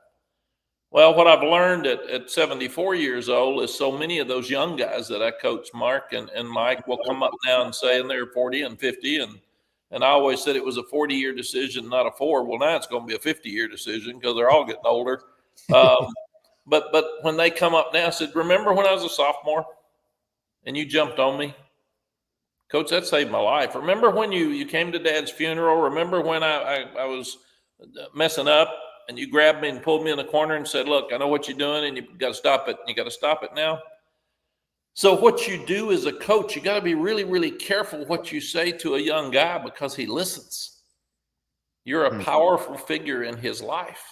Well, what I've learned at 74 years old is so many of those young guys that I coach, Mark and Mike, will come up now and say, and they're 40 and 50. And I always said it was a 40-year decision, not a 4. Well, now it's going to be a 50-year decision because they're all getting older. But when they come up now, I said, remember when I was a sophomore and you jumped on me? Coach, that saved my life. Remember when you came to Dad's funeral? Remember when I was messing up and you grabbed me and pulled me in the corner and said, look, I know what you're doing and you got to stop it. And you got to stop it now. So what you do as a coach, you got to be really, really careful what you say to a young guy because he listens. You're a powerful figure in his life.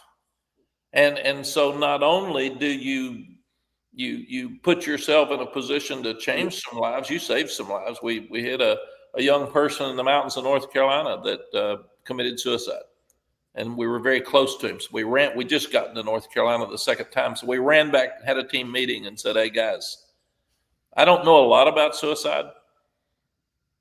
And so not only do you put yourself in a position to change some lives, you save some lives. We had a young person in the mountains of North Carolina that committed suicide. And we were very close to him. So we just got into North Carolina the second time. So we ran back, had a team meeting and said, hey guys, I don't know a lot about suicide,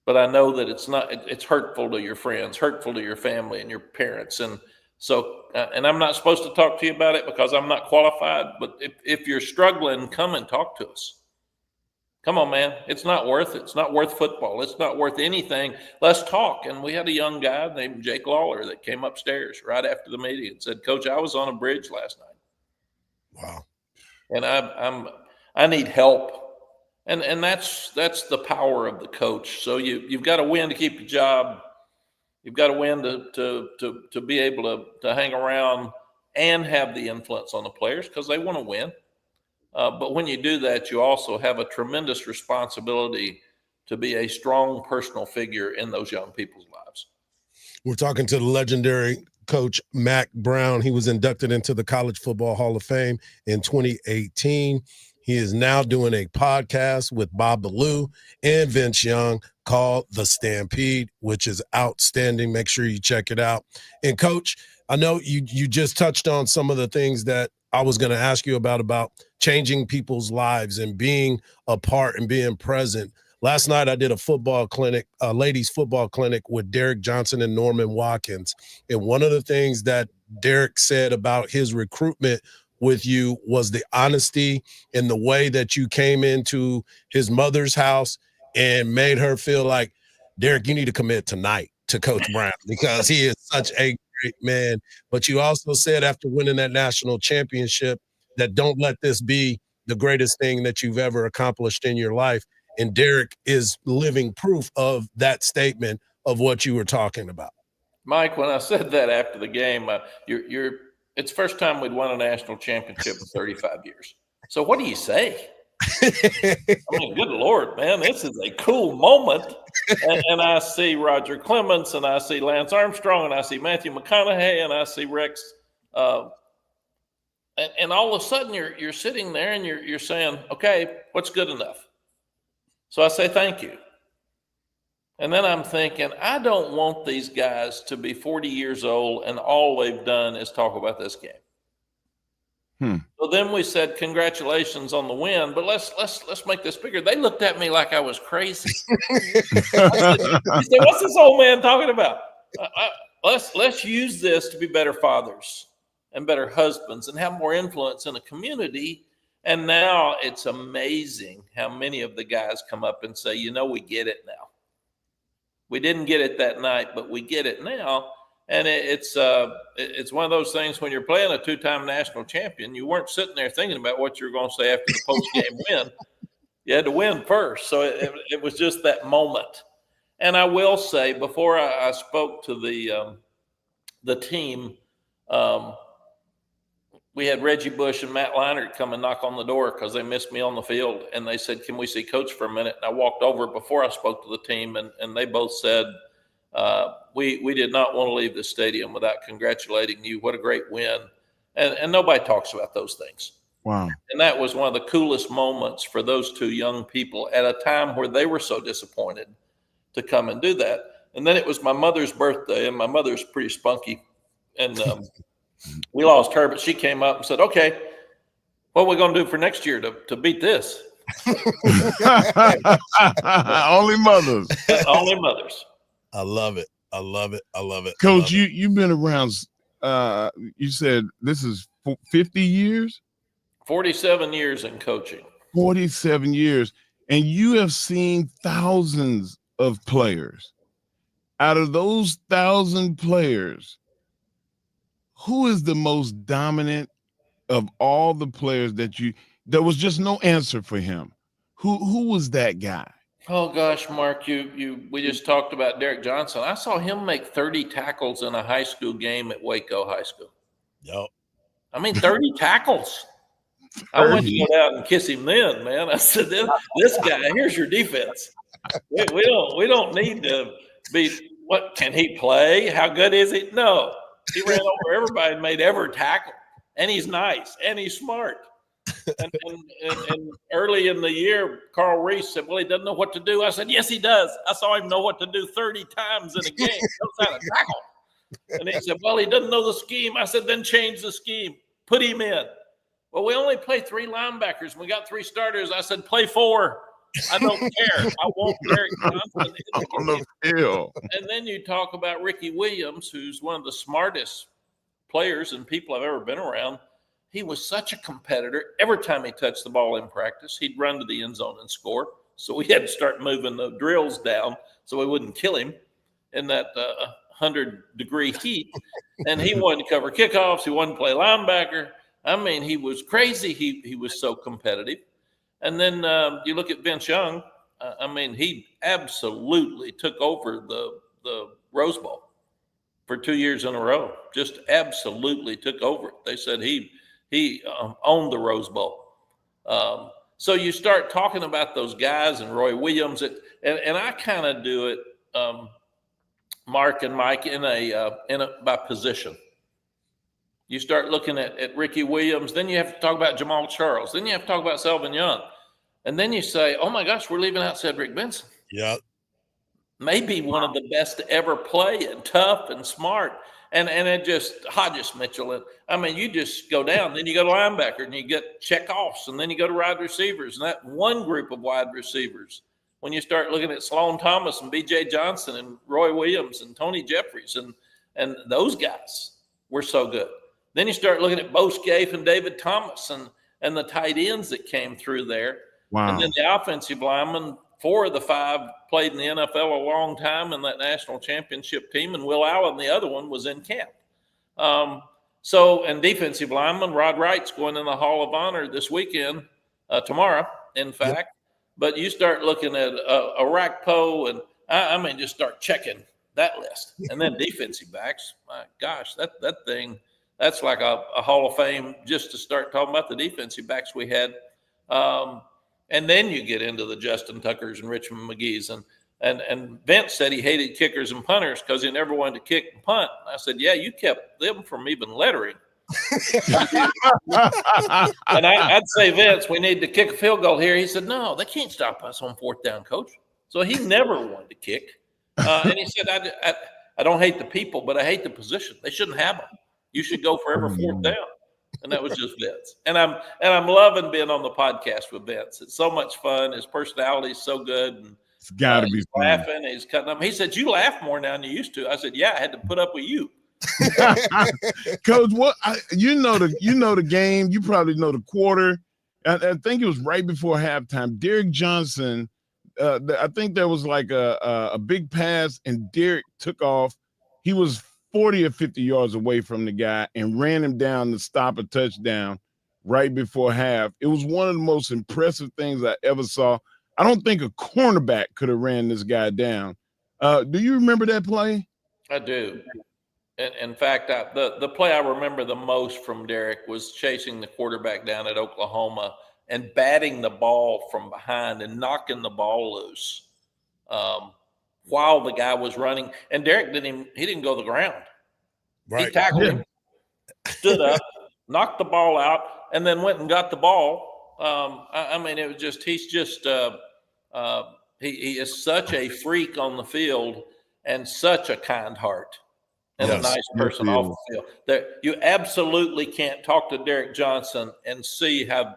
but I know that it's hurtful to your friends, hurtful to your family and your parents. And so, and I'm not supposed to talk to you about it because I'm not qualified, but if you're struggling, come and talk to us. Come on, man. It's not worth it. It's not worth football. It's not worth anything. Let's talk. And we had a young guy named Jake Lawler that came upstairs right after the meeting and said, Coach, I was on a bridge last night.
Wow.
And I need help. And that's the power of the coach. So you've got to win to keep your job. You've got to win to be able to hang around and have the influence on the players because they want to win. But when you do that, you also have a tremendous responsibility to be a strong personal figure in those young people's lives.
We're talking to the legendary coach Mack Brown. He was inducted into the College Football Hall of Fame in 2018. He is now doing a podcast with Bob Ballou and Vince Young called The Stampede, which is outstanding. Make sure you check it out. And Coach, I know you just touched on some of the things that I was going to ask you about changing people's lives and being a part and being present. Last night I did a football clinic, a ladies football clinic with Derek Johnson and Norman Watkins. And one of the things that Derek said about his recruitment with you was the honesty and the way that you came into his mother's house and made her feel like, Derek, you need to commit tonight to Coach Brown because he is such a great man. But you also said after winning that national championship that don't let this be the greatest thing that you've ever accomplished in your life. And Derek is living proof of that statement of what you were talking about.
Mike, when I said that after the game, it's the first time we'd won a national championship in 35 years. So what do you say? I mean, good Lord, man, this is a cool moment. And I see Roger Clements, and I see Lance Armstrong, and I see Matthew McConaughey, and I see Rex. And all of a sudden you're sitting there and you're saying, okay, what's good enough? So I say, thank you. And then I'm thinking, I don't want these guys to be 40 years old and all they've done is talk about this game. So then we said, congratulations on the win, but let's make this bigger. They looked at me like I was crazy. I said, what's this old man talking about? Let's use this to be better fathers and better husbands and have more influence in the community. And now it's amazing how many of the guys come up and say, we get it now. We didn't get it that night, but we get it now. And it's one of those things when you're playing a two-time national champion, you weren't sitting there thinking about what you were going to say after the post-game win. You had to win first. So it was just that moment. And I will say, before I spoke to the team, we had Reggie Bush and Matt Leinart come and knock on the door because they missed me on the field. And they said, can we see Coach for a minute? And I walked over before I spoke to the team, and they both said, we did not want to leave the stadium without congratulating you. What a great win. And nobody talks about those things.
Wow.
And that was one of the coolest moments for those two young people at a time where they were so disappointed to come and do that. And then it was my mother's birthday, and my mother's pretty spunky. And we lost her, but she came up and said, okay, what are we going to do for next year to beat this?
Only mothers.
Only mothers.
I love it. I love it. I love it.
Coach, you've been around, you said this is 50 years?
47 years in coaching.
47 years. And you have seen thousands of players. Out of those 1,000 players, who is the most dominant of all the players there was just no answer for him? Who was that guy?
Oh gosh, Mark, we just talked about Derek Johnson. I saw him make 30 tackles in a high school game at Waco High School.
Yep.
I mean, 30 tackles. I went to go down and kiss him then, man. I said, this guy, here's your defense. We don't need to be, what, can he play? How good is he? No. He ran over everybody and made every tackle. And he's nice and he's smart. And early in the year, Carl Reese said, well, he doesn't know what to do. I said, yes, he does. I saw him know what to do 30 times in a game. He knows how to tackle. And he said, well, he doesn't know the scheme. I said, then change the scheme. Put him in. Well, we only play 3 linebackers. We got 3 starters. I said, play 4. I don't care. I want Derek Johnson
on the field.
And then you talk about Ricky Williams, who's one of the smartest players and people I've ever been around. He was such a competitor. Every time he touched the ball in practice, he'd run to the end zone and score. So we had to start moving the drills down so we wouldn't kill him in that 100-degree heat. And he wanted to cover kickoffs. He wanted to play linebacker. I mean, he was crazy. He was so competitive. And then you look at Vince Young. I mean, he absolutely took over the Rose Bowl for 2 years in a row. Just absolutely took over it. They said he owned the Rose Bowl. So you start talking about those guys and Roy Williams, and I kind of do it, Mark and Mike, in a by position. You start looking at Ricky Williams, then you have to talk about Jamal Charles, then you have to talk about Selvin Young, and then you say, oh my gosh, we're leaving out Cedric Benson.
Yep.
Maybe one of the best to ever play, and tough and smart. And it just, Hodges Mitchell. And, I mean, you just go down, then you go to linebacker, and you get check-offs, and then you go to wide receivers. And that one group of wide receivers, when you start looking at Sloan Thomas and B.J. Johnson and Roy Williams and Tony Jeffries, and those guys were so good. Then you start looking at Bo Scaife and David Thomas and the tight ends that came through there.
Wow. And
then the offensive linemen, 4 of the 5 played in the NFL a long time in that national championship team, and Will Allen, the other one, was in camp. And defensive lineman, Rod Wright's going in the Hall of Honor this weekend, tomorrow, in fact. Yep. But you start looking at Arakpo, and I mean, just start checking that list. And then defensive backs, my gosh, that thing, that's like a Hall of Fame just to start talking about the defensive backs we had. And then you get into the Justin Tuckers and Richmond McGee's. And Vince said he hated kickers and punters because he never wanted to kick and punt. I said, yeah, you kept them from even lettering. And I'd say, Vince, we need to kick a field goal here. He said, no, they can't stop us on 4th down, coach. So he never wanted to kick. And he said, I don't hate the people, but I hate the position. They shouldn't have them. You should go for every 4th down. And that was just Vince. And I'm loving being on the podcast with Vince. It's so much fun. His personality is so good. And
it's got to be
he's
fun.
Laughing. He's cutting up. He said, you laugh more now than you used to. I said, yeah, I had to put up with you.
Coach, you know the game. You probably know the quarter. I think it was right before halftime. Derek Johnson, I think there was like a big pass, and Derek took off. He was 40 or 50 yards away from the guy and ran him down to stop a touchdown right before half. It was one of the most impressive things I ever saw. I don't think a cornerback could have ran this guy down. Do you remember that play?
I do. In fact, the play I remember the most from Derek was chasing the quarterback down at Oklahoma and batting the ball from behind and knocking the ball loose while the guy was running. And Derek didn't go to the ground.
Right.
He tackled him, stood up, knocked the ball out, and then went and got the ball. I mean, it was just, he is such a freak on the field and such a kind heart and a nice person off the field. You absolutely can't talk to Derek Johnson and see how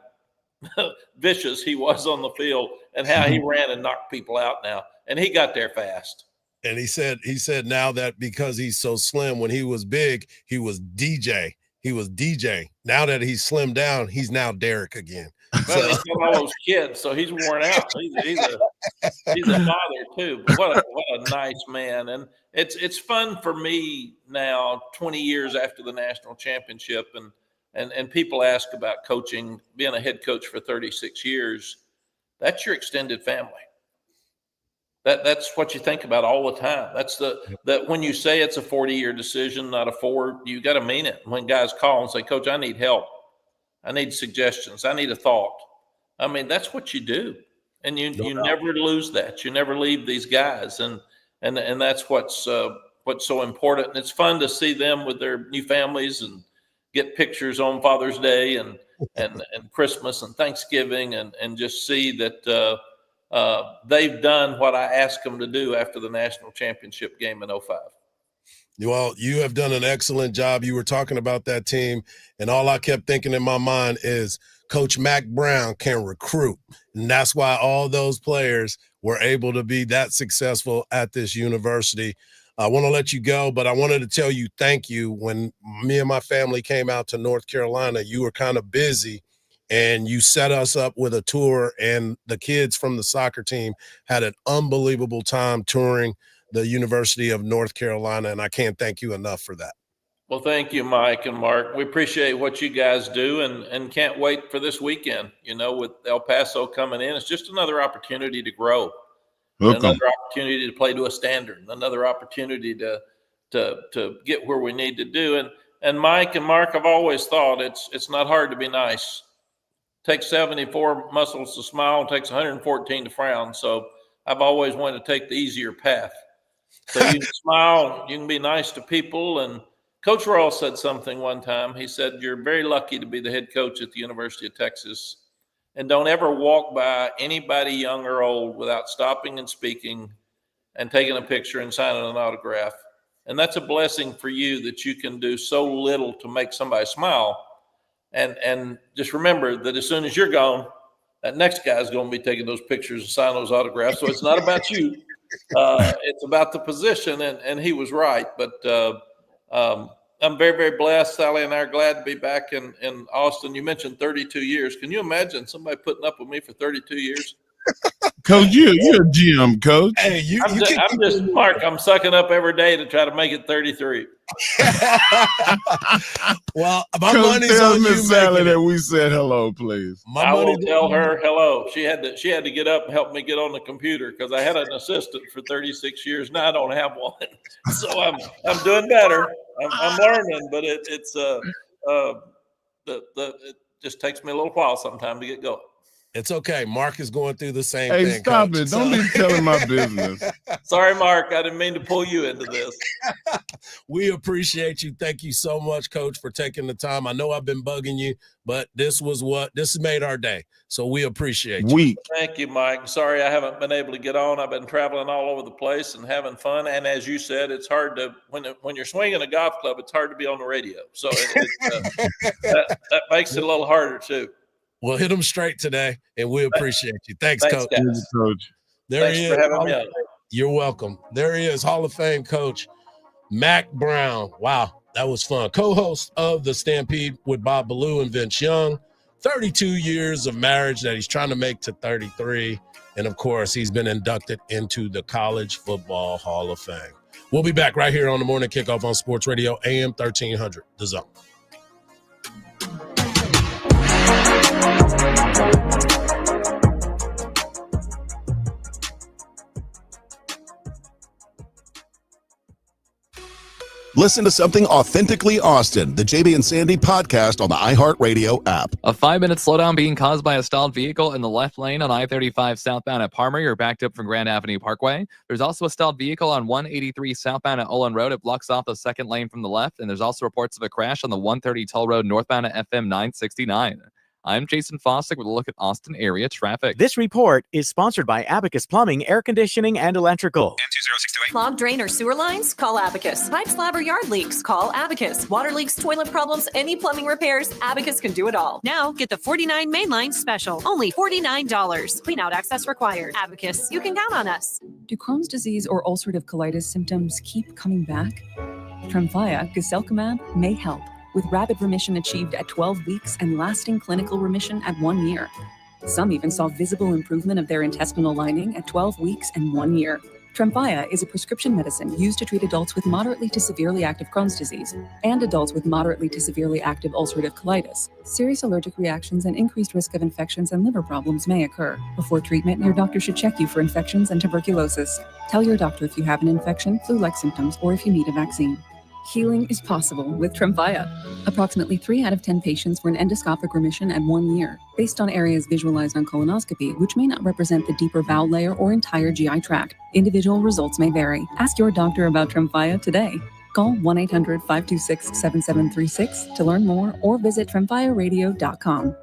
vicious he was on the field and how he ran and knocked people out now. And he got there fast.
And he said now that because he's so slim, when he was big, he was DJ. He was DJ. Now that he's slimmed down, he's now Derek again.
Well, he's got all those kids, so he's worn out. He's a father too. But what a nice man. And it's fun for me now, 20 years after the national championship, and people ask about coaching, being a head coach for 36 years. That's your extended family. That's what you think about all the time. That's that when you say it's a 40-year decision, not a 4, you got to mean it. When guys call and say, Coach, I need help. I need suggestions. I need a thought. I mean, that's what you do. And you never lose that. You never leave these guys. And that's what's so important. And it's fun to see them with their new families and get pictures on Father's Day and Christmas and Thanksgiving and just see that they've done what I asked them to do after the national championship game in 2005.
Well, you have done an excellent job. You were talking about that team, and all I kept thinking in my mind is Coach Mack Brown can recruit. And that's why all those players were able to be that successful at this university. I want to let you go, but I wanted to tell you thank you. When me and my family came out to North Carolina, you were kind of busy, and you set us up with a tour, and the kids from the soccer team had an unbelievable time touring the University of North Carolina, and I can't thank you enough for that.
Well, thank you, Mike and Mark. We appreciate what you guys do and can't wait for this weekend. You know, with El Paso coming in, it's just another opportunity to grow, another opportunity to play to a standard, another opportunity to get where we need to do. And Mike and Mark, I've always thought it's not hard to be nice. It takes 74 muscles to smile, it takes 114 to frown. So I've always wanted to take the easier path. So you can smile, you can be nice to people. And Coach Rawls said something one time. He said, you're very lucky to be the head coach at the University of Texas. And don't ever walk by anybody young or old without stopping and speaking and taking a picture and signing an autograph. And that's a blessing for you that you can do so little to make somebody smile. And just remember that as soon as you're gone, that next guy's going to be taking those pictures and signing those autographs. So it's not about you. It's about the position, and he was right. But I'm very, very blessed. Sally and I are glad to be back in Austin. You mentioned 32 years. Can you imagine somebody putting up with me for 32 years?
Coach, you're a GM, Coach.
Hey,
I'm just Mark. I'm sucking up every day to try to make it 33.
Well, my
Coach,
money's
tell
on you,
Miss Sally that we said hello, please.
I will tell her hello. She had to get up and help me get on the computer because I had an assistant for 36 years. Now I don't have one, so I'm doing better. I'm learning, but it just takes me a little while sometimes to get going.
It's okay. Mark is going through the same thing.
Hey, stop
Coach.
it. Don't be telling my business.
Sorry, Mark. I didn't mean to pull you into this.
We appreciate you. Thank you so much, Coach, for taking the time. I know I've been bugging you, but this made our day. So we appreciate you.
Thank you, Mike. Sorry I haven't been able to get on. I've been traveling all over the place and having fun. And as you said, it's hard to when you're swinging a golf club, it's hard to be on the radio. So that makes it a little harder too.
We'll hit them straight today, and we appreciate you. Thanks, Coach.
Coach.
There
Thanks
he
for
is.
having me on.
You're welcome. There he is, Hall of Fame coach Mack Brown. Wow, that was fun. Co-host of The Stampede with Bob Ballou and Vince Young. 32 years of marriage that he's trying to make to 33. And, of course, he's been inducted into the College Football Hall of Fame. We'll be back right here on the Morning Kickoff on Sports Radio, AM 1300, The Zone.
Listen to something authentically Austin, the JB and Sandy podcast on the iHeartRadio app.
A 5-minute slowdown being caused by a stalled vehicle in the left lane on I-35 southbound at Parmer. You're backed up from Grand Avenue Parkway. There's also a stalled vehicle on 183 southbound at Olin Road. It blocks off the second lane from the left. And there's also reports of a crash on the 130 Toll Road northbound at FM 969. I'm Jason Fossick with a look at Austin area traffic.
This report is sponsored by Abacus Plumbing, Air Conditioning, and Electrical.
M20628. Clogged drain or sewer lines? Call Abacus. Pipe, slab, or yard leaks? Call Abacus. Water leaks, toilet problems, any plumbing repairs? Abacus can do it all. Now get the 49 mainline special. Only $49. Clean out access required. Abacus. You can count on us.
Do Crohn's disease or ulcerative colitis symptoms keep coming back? Tremfya, guselkumab, may help, with rapid remission achieved at 12 weeks and lasting clinical remission at 1 year. Some even saw visible improvement of their intestinal lining at 12 weeks and 1 year. Tremfya is a prescription medicine used to treat adults with moderately to severely active Crohn's disease and adults with moderately to severely active ulcerative colitis. Serious allergic reactions and increased risk of infections and liver problems may occur. Before treatment, your doctor should check you for infections and tuberculosis. Tell your doctor if you have an infection, flu-like symptoms, or if you need a vaccine. Healing is possible with Tremfya. Approximately 3 out of 10 patients were in endoscopic remission at 1 year, based on areas visualized on colonoscopy, which may not represent the deeper bowel layer or entire GI tract. Individual results may vary. Ask your doctor about Tremfya today. Call 1-800-526-7736 to learn more or visit tremfyaradio.com.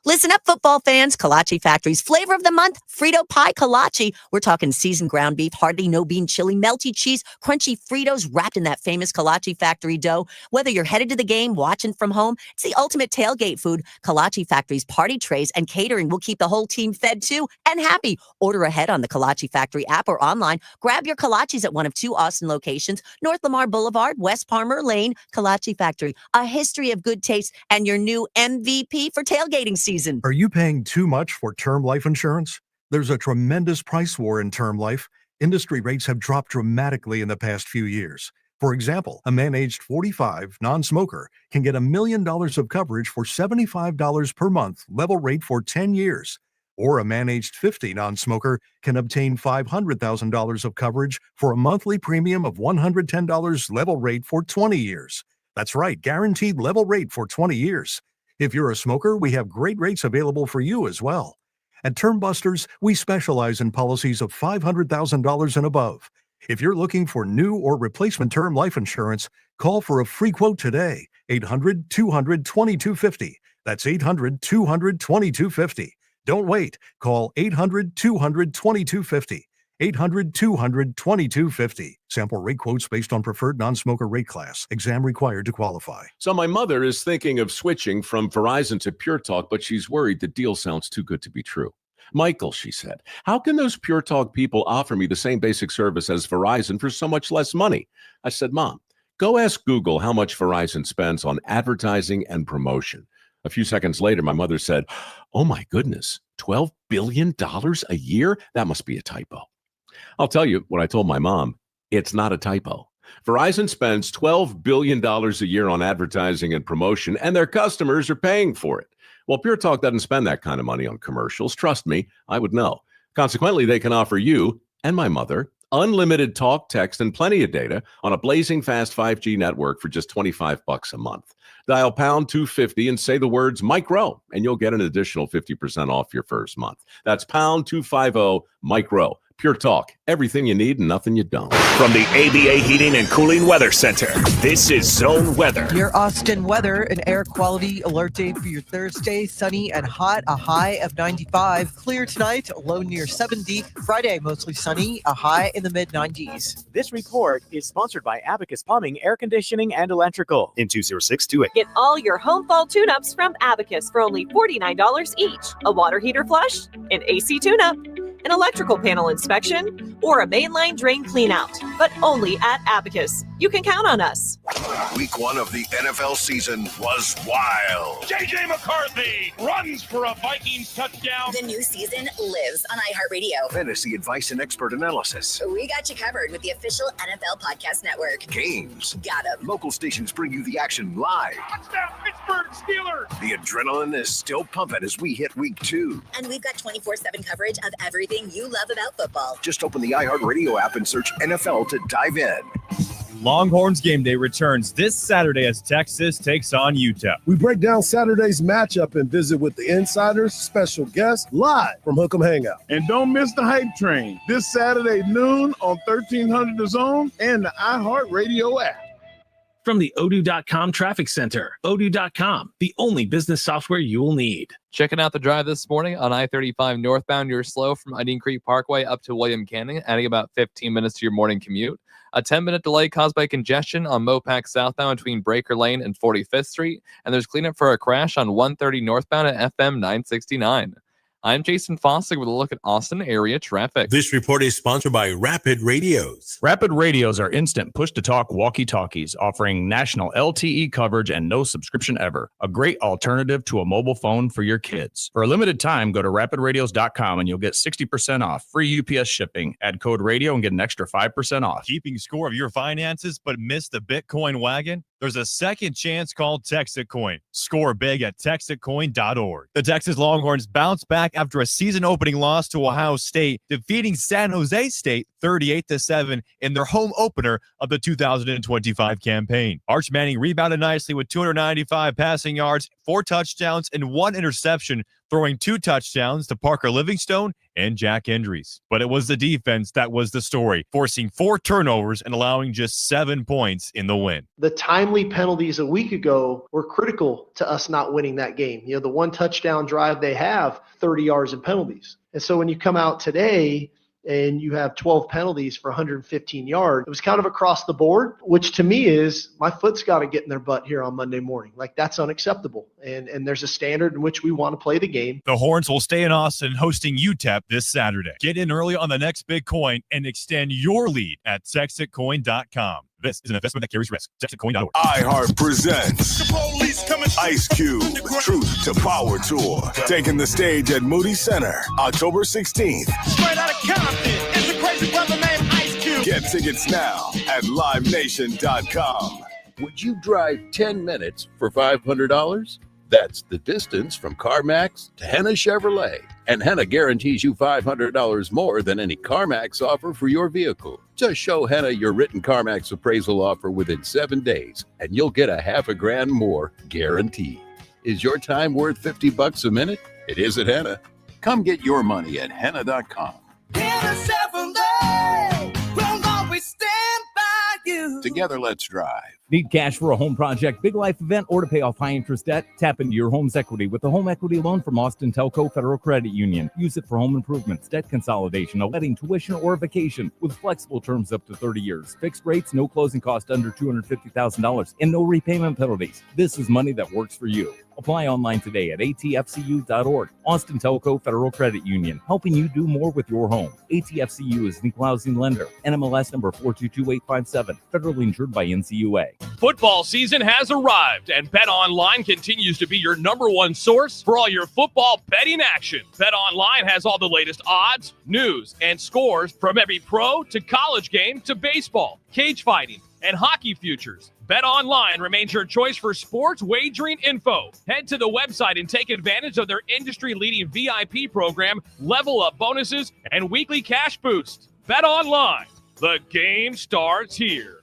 Listen up, football fans. Kolache Factory's flavor of the month, Frito Pie Kolache. We're talking seasoned ground beef, hardly no-bean chili, melty cheese, crunchy Fritos wrapped in that famous Kolache Factory dough. Whether you're headed to the game, watching from home, it's the ultimate tailgate food. Kolache Factory's party trays and catering will keep the whole team fed too and happy. Order ahead on the Kolache Factory app or online. Grab your kolaches at one of 2 Austin locations, North Lamar Boulevard, West Palmer Lane. Kolache Factory, a history of good taste and your new MVP for tailgating season.
Are you paying too much for term life insurance? There's a tremendous price war in term life. Industry rates have dropped dramatically in the past few years. For example, a man aged 45, non-smoker, can get $1 million of coverage for $75 per month, level rate for 10 years. Or a man aged 50, non-smoker, can obtain $500,000 of coverage for a monthly premium of $110, level rate for 20 years. That's right, guaranteed level rate for 20 years. If you're a smoker, we have great rates available for you as well. At Term Busters, we specialize in policies of $500,000 and above. If you're looking for new or replacement term life insurance, call for a free quote today. 800-200-2250. That's 800-200-2250. Don't wait. Call 800-200-2250. 800-200-2250. Sample rate quotes based on preferred non-smoker rate class. Exam required to qualify.
So my mother is thinking of switching from Verizon to Pure Talk, but she's worried the deal sounds too good to be true. Michael, she said, how can those Pure Talk people offer me the same basic service as Verizon for so much less money? I said, Mom, go ask Google how much Verizon spends on advertising and promotion. A few seconds later, my mother said, oh my goodness, $12 billion a year? That must be a typo. I'll tell you what I told my mom. It's not a typo. Verizon spends $12 billion a year on advertising and promotion, and their customers are paying for it. Well, Pure Talk doesn't spend that kind of money on commercials. Trust me, I would know. Consequently, they can offer you and my mother unlimited talk, text, and plenty of data on a blazing fast 5G network for just $25 a month. Dial pound 250 and say the words Micro, and you'll get an additional 50% off your first month. That's pound 250 Micro. Pure Talk, everything you need and nothing you don't.
From the ABA Heating and Cooling Weather Center, this is Zone Weather.
Your Austin weather, an air quality alert day for your Thursday. Sunny and hot, a high of 95. Clear tonight, low near 70. Friday, mostly sunny, a high in the mid-90s.
This report is sponsored by Abacus Plumbing, Air Conditioning, and Electrical.
In 20628.
Get all your home fall tune-ups from Abacus for only $49 each. A water heater flush, an AC tune-up, an electrical panel inspection, or a mainline drain cleanout, but only at Abacus. You can count on us.
Week 1 of the NFL season was wild.
J.J. McCarthy runs for a Vikings touchdown.
The new season lives on iHeartRadio.
Fantasy advice and expert analysis.
We got you covered with the official NFL Podcast Network.
Games.
Got 'em.
Local stations bring you the action live.
Touchdown, Pittsburgh Steelers.
The adrenaline is still pumping as we hit week 2.
And we've got 24/7 coverage of everything you love about football.
Just open the iHeartRadio app and search NFL to dive in.
Longhorns Game Day returns this Saturday as Texas takes on Utah.
We break down Saturday's matchup and visit with the insiders, special guests, live from Hook'em Hangout.
And don't miss the hype train this Saturday noon on 1300 The Zone and the iHeartRadio app.
From the Odoo.com Traffic Center, Odoo.com, the only business software you will need.
Checking out the drive this morning on I-35 northbound. You're slow from Onion Creek Parkway up to William Canyon, adding about 15 minutes to your morning commute. A 10-minute delay caused by congestion on Mopac southbound between Breaker Lane and 45th Street. And there's cleanup for a crash on 130 northbound at FM 969. I'm Jason Fossick with a look at Austin area traffic.
This report is sponsored by Rapid Radios.
Rapid Radios are instant push-to-talk walkie-talkies offering national LTE coverage and no subscription ever. A great alternative to a mobile phone for your kids. For a limited time, go to rapidradios.com and you'll get 60% off. Free UPS shipping. Add code radio and get an extra 5% off.
Keeping score of your finances but missed the Bitcoin wagon? There's a second chance called Texitcoin. Score big at texitcoin.org. The Texas Longhorns bounced back after a season-opening loss to Ohio State, defeating San Jose State 38-7 in their home opener of the 2025 campaign. Arch Manning rebounded nicely with 295 passing yards, 4 touchdowns, and 1 interception, throwing 2 touchdowns to Parker Livingstone and Jack Endries. But it was the defense that was the story, forcing 4 turnovers and allowing just 7 points in the win.
The timely penalties a week ago were critical to us not winning that game. You know, the 1 touchdown drive they have, 30 yards in penalties. And so when you come out today and you have 12 penalties for 115 yards, it was kind of across the board, which to me is my foot's got to get in their butt here on Monday morning. Like, that's unacceptable. And there's a standard in which we want to play the game.
The Horns will stay in Austin hosting UTEP this Saturday. Get in early on the next big coin and extend your lead at texitcoin.com. This is an investment that carries risk. Texitcoin.org.
iHeart presents Ice Cube Truth to Power Tour, taking the stage at Moody Center, October 16th.
Straight out of Compton, it's a crazy brother named Ice Cube.
Get tickets now at livenation.com.
Would you drive 10 minutes for $500? That's the distance from CarMax to Henna Chevrolet. And Henna guarantees you $500 more than any CarMax offer for your vehicle. Just show Henna your written CarMax appraisal offer within 7 days, and you'll get $500,000 more guaranteed. Is your time worth $50 a minute? It is at Henna. Come get your money at Henna.com.
Henna Chevrolet will always stand by you.
Together, let's drive.
Need cash for a home project, big life event, or to pay off high-interest debt? Tap into your home's equity with the home equity loan from Austin Telco Federal Credit Union. Use it for home improvements, debt consolidation, a wedding, tuition, or a vacation with flexible terms up to 30 years. Fixed rates, no closing cost under $250,000, and no repayment penalties. This is money that works for you. Apply online today at atfcu.org. Austin Telco Federal Credit Union, helping you do more with your home. ATFCU is an equal housing lender. NMLS number 422857. Federally insured by NCUA.
Football season has arrived, and BetOnline continues to be your #1 source for all your football betting action. BetOnline has all the latest odds, news, and scores from every pro to college game to baseball, cage fighting, and hockey futures. BetOnline remains your choice for sports wagering info. Head to the website and take advantage of their industry-leading VIP program, level up bonuses, and weekly cash boost. BetOnline, the game starts here.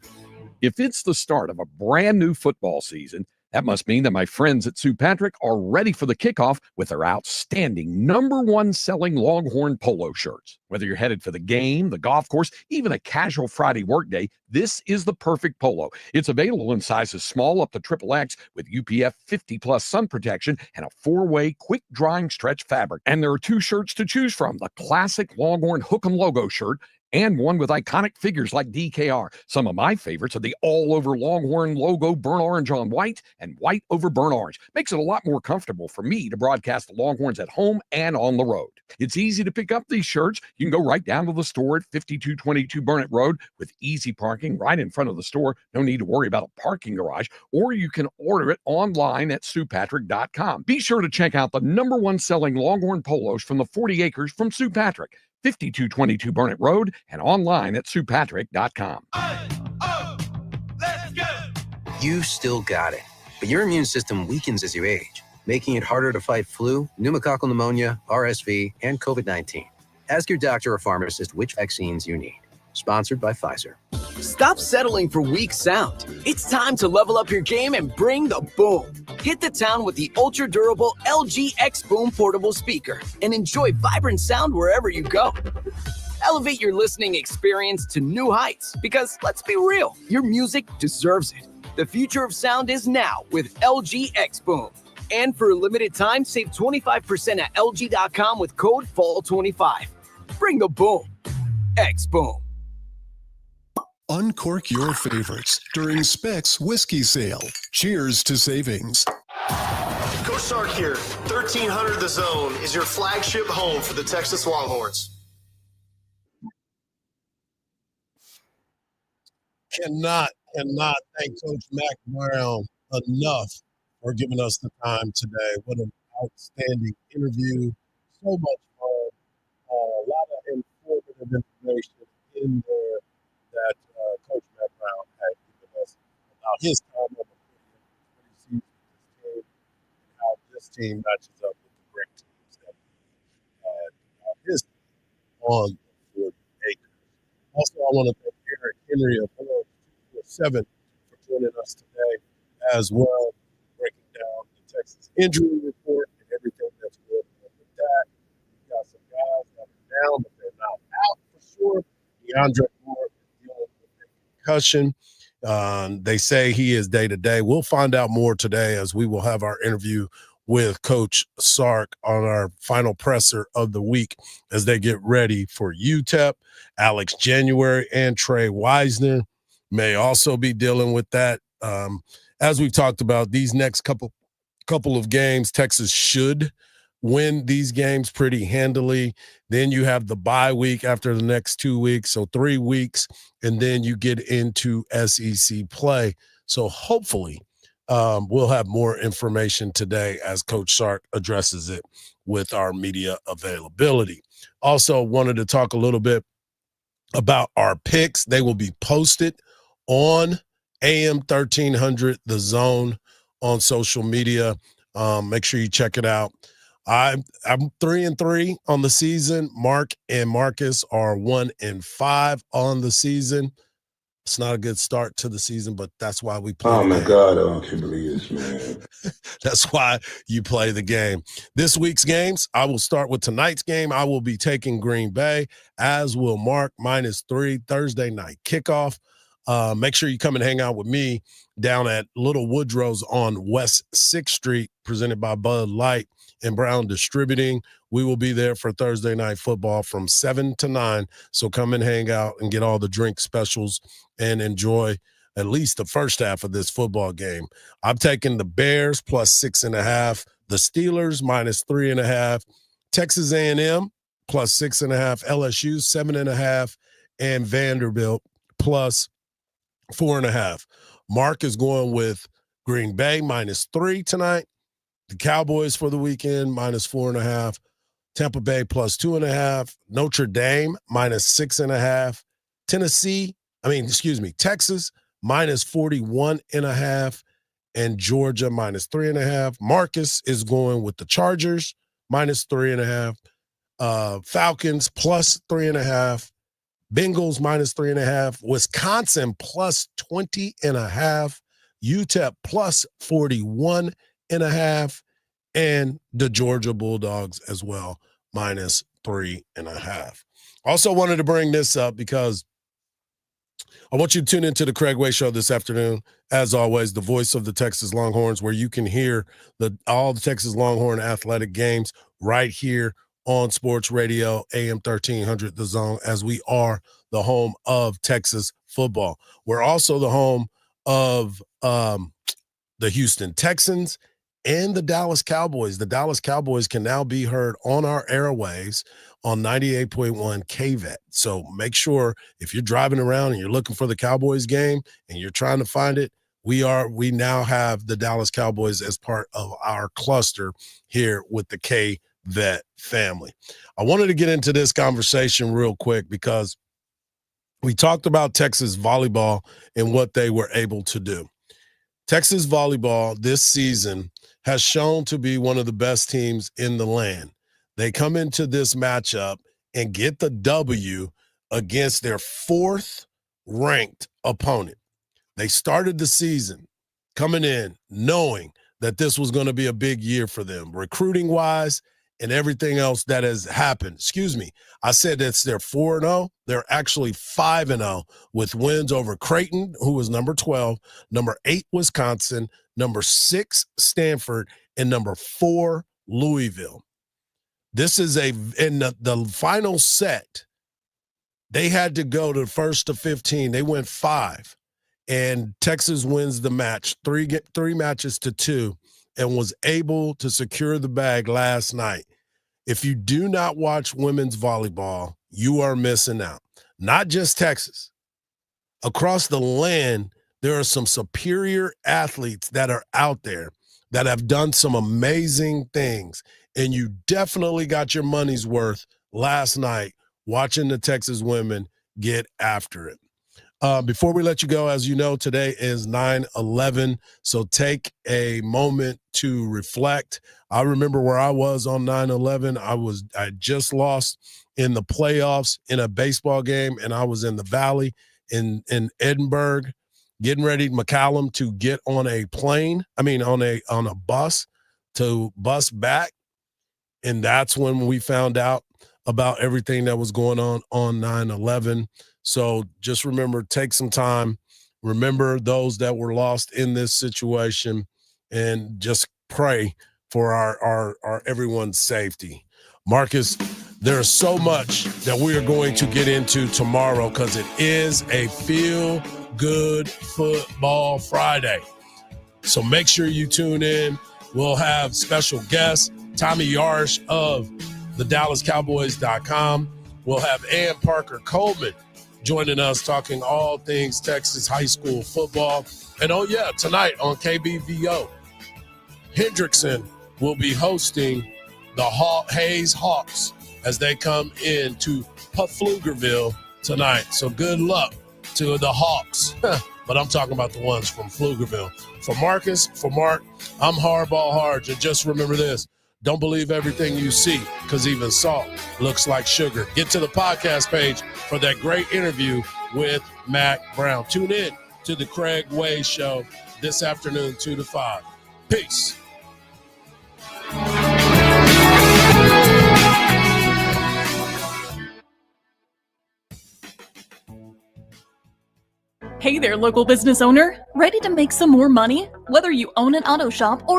If it's the start of a brand new football season, that must mean that my friends at Sue Patrick are ready for the kickoff with their outstanding #1 selling Longhorn polo shirts. Whether you're headed for the game, the golf course, even a casual Friday workday, this is the perfect polo. It's available in sizes small up to XXX with UPF 50+ sun protection and a 4-way quick drying stretch fabric. And there are 2 shirts to choose from: the classic Longhorn hook 'em logo shirt and one with iconic figures like DKR. Some of my favorites are the all-over Longhorn logo burnt orange on white and white over burnt orange. Makes it a lot more comfortable for me to broadcast the Longhorns at home and on the road. It's easy to pick up these shirts. You can go right down to the store at 5222 Burnett Road with easy parking right in front of the store. No need to worry about a parking garage. Or you can order it online at SuePatrick.com. Be sure to check out the #1 selling Longhorn polos from the 40 acres from Sue Patrick. 5222 Burnett Road, and online at SuePatrick.com.
You still got it, but your immune system weakens as you age, making it harder to fight flu, pneumococcal pneumonia, RSV, and COVID-19. Ask your doctor or pharmacist which vaccines you need. Sponsored by Pfizer.
Stop settling for weak sound. It's time to level up your game and bring the boom. Hit the town with the ultra-durable LG X Boom portable speaker and enjoy vibrant sound wherever you go. Elevate your listening experience to new heights because, let's be real, your music deserves it. The future of sound is now with LG X Boom. And for a limited time, save 25% at LG.com with code FALL25. Bring the boom. X Boom.
Uncork your favorites during Specs Whiskey Sale. Cheers to savings.
Coach Sark here. 30
1300 The Zone is your flagship home for the Texas Longhorns.
Cannot thank Coach Mac Brown enough for giving us the time today. What an outstanding interview. So much fun. A lot of informative information in there that Coach Mac Brown had given us about his time on the field, what he sees with this team, and how this team matches up with the great teams that he had his on the 40 acres. Also, I want to thank Eric Henry of 7 for joining us today as well, breaking down the Texas injury report and everything that's going on with that. We've got some guys that are down, but they're not out for sure. DeAndre Moore is dealing with a concussion. They say he is day-to-day. We'll find out more today as we will have our interview with Coach Sark on our final presser of the week as they get ready for UTEP. Alex January and Trey Wisner may also be dealing with that. As we've talked about, these next couple of games, Texas should win these games pretty handily. Then you have the bye week after the next 2 weeks, so 3 weeks, and then you get into SEC play. So hopefully we'll have more information today as Coach Sark addresses it with our media availability. Also wanted to talk a little bit about our picks. They will be posted on AM 1300 The Zone on social media. Make sure you check it out. I'm 3-3 on the season. Mark and Marcus are 1-5 on the season. It's not a good start to the season, but that's why we play.
Oh my God, I can't believe this, man.
That's why you play the game. This week's games, I will start with tonight's game. I will be taking Green Bay, as will Mark, -3 Thursday night kickoff. Make sure you come and hang out with me down at Little Woodrow's on West 6th Street, presented by Bud Light and Brown Distributing. We will be there for Thursday night football from 7 to 9. So come and hang out and get all the drink specials and enjoy at least the first half of this football game. I'm taking the Bears +6.5, the Steelers -3.5, Texas A&M +6.5, LSU 7.5, and Vanderbilt +4.5. Mark is going with Green Bay -3 tonight. The Cowboys for the weekend -4.5. Tampa Bay +2.5. Notre Dame -6.5. Texas -41.5. And Georgia -3.5. Marcus is going with the Chargers -3.5. Falcons +3.5. Bengals -3.5. Wisconsin +20.5. UTEP +41.5. And the Georgia Bulldogs as well, -3.5. Also wanted to bring this up because I want you to tune into the Craig Way Show this afternoon. As always, the voice of the Texas Longhorns, where you can hear all the Texas Longhorn athletic games right here on Sports Radio, AM 1300 The Zone, as we are the home of Texas football. We're also the home of the Houston Texans and the Dallas Cowboys. The Dallas Cowboys can now be heard on our airwaves on 98.1 KVET. So make sure if you're driving around and you're looking for the Cowboys game and you're trying to find it, we now have the Dallas Cowboys as part of our cluster here with the KVET family. I wanted to get into this conversation real quick because we talked about Texas volleyball and what they were able to do. Texas volleyball this season has shown to be one of the best teams in the land. They come into this matchup and get the W against their 4th-ranked opponent. They started the season coming in knowing that this was going to be a big year for them, recruiting-wise and everything else that has happened. Excuse me. I said that's their 4-0. They're actually 5-0 with wins over Creighton, who was number 12, number 8 Wisconsin, number 6 Stanford, and number 4 Louisville. This is in the final set. They had to go to first to 15. They went 5, and Texas wins the match, three matches to 2. and was able to secure the bag last night. If you do not watch women's volleyball, you are missing out. Not just Texas. Across the land, there are some superior athletes that are out there that have done some amazing things. And you definitely got your money's worth last night watching the Texas women get after it. Before we let you go, as you know, today is 9/11. So take a moment to reflect. I remember where I was on 9/11. I just lost in the playoffs in a baseball game, and I was in the Valley in Edinburgh, getting ready, McCallum, to get on a plane. I mean, on a bus to bus back. And that's when we found out about everything that was going on 9/11. So just remember, take some time, remember those that were lost in this situation, and just pray for our everyone's safety. Marcus, there's so much that we are going to get into tomorrow because it is a feel-good football Friday. So make sure you tune in. We'll have special guests, Tommy Yarsh of the DallasCowboys.com. We'll have Ann Parker Coleman joining us, talking all things Texas high school football. And oh yeah, tonight on KBVO, Hendrickson will be hosting the Hayes Hawks as they come into Pflugerville tonight. So good luck to the Hawks. But I'm talking about the ones from Pflugerville. For Marcus, for Mark, I'm Hardball Hardge. And just remember this, don't believe everything you see, because even salt looks like sugar. Get to the podcast page for that great interview with Mac Brown. Tune in to the Craig Way Show this afternoon, 2 to 5. Peace.
Hey there, local business owner. Ready to make some more money? Whether you own an auto shop or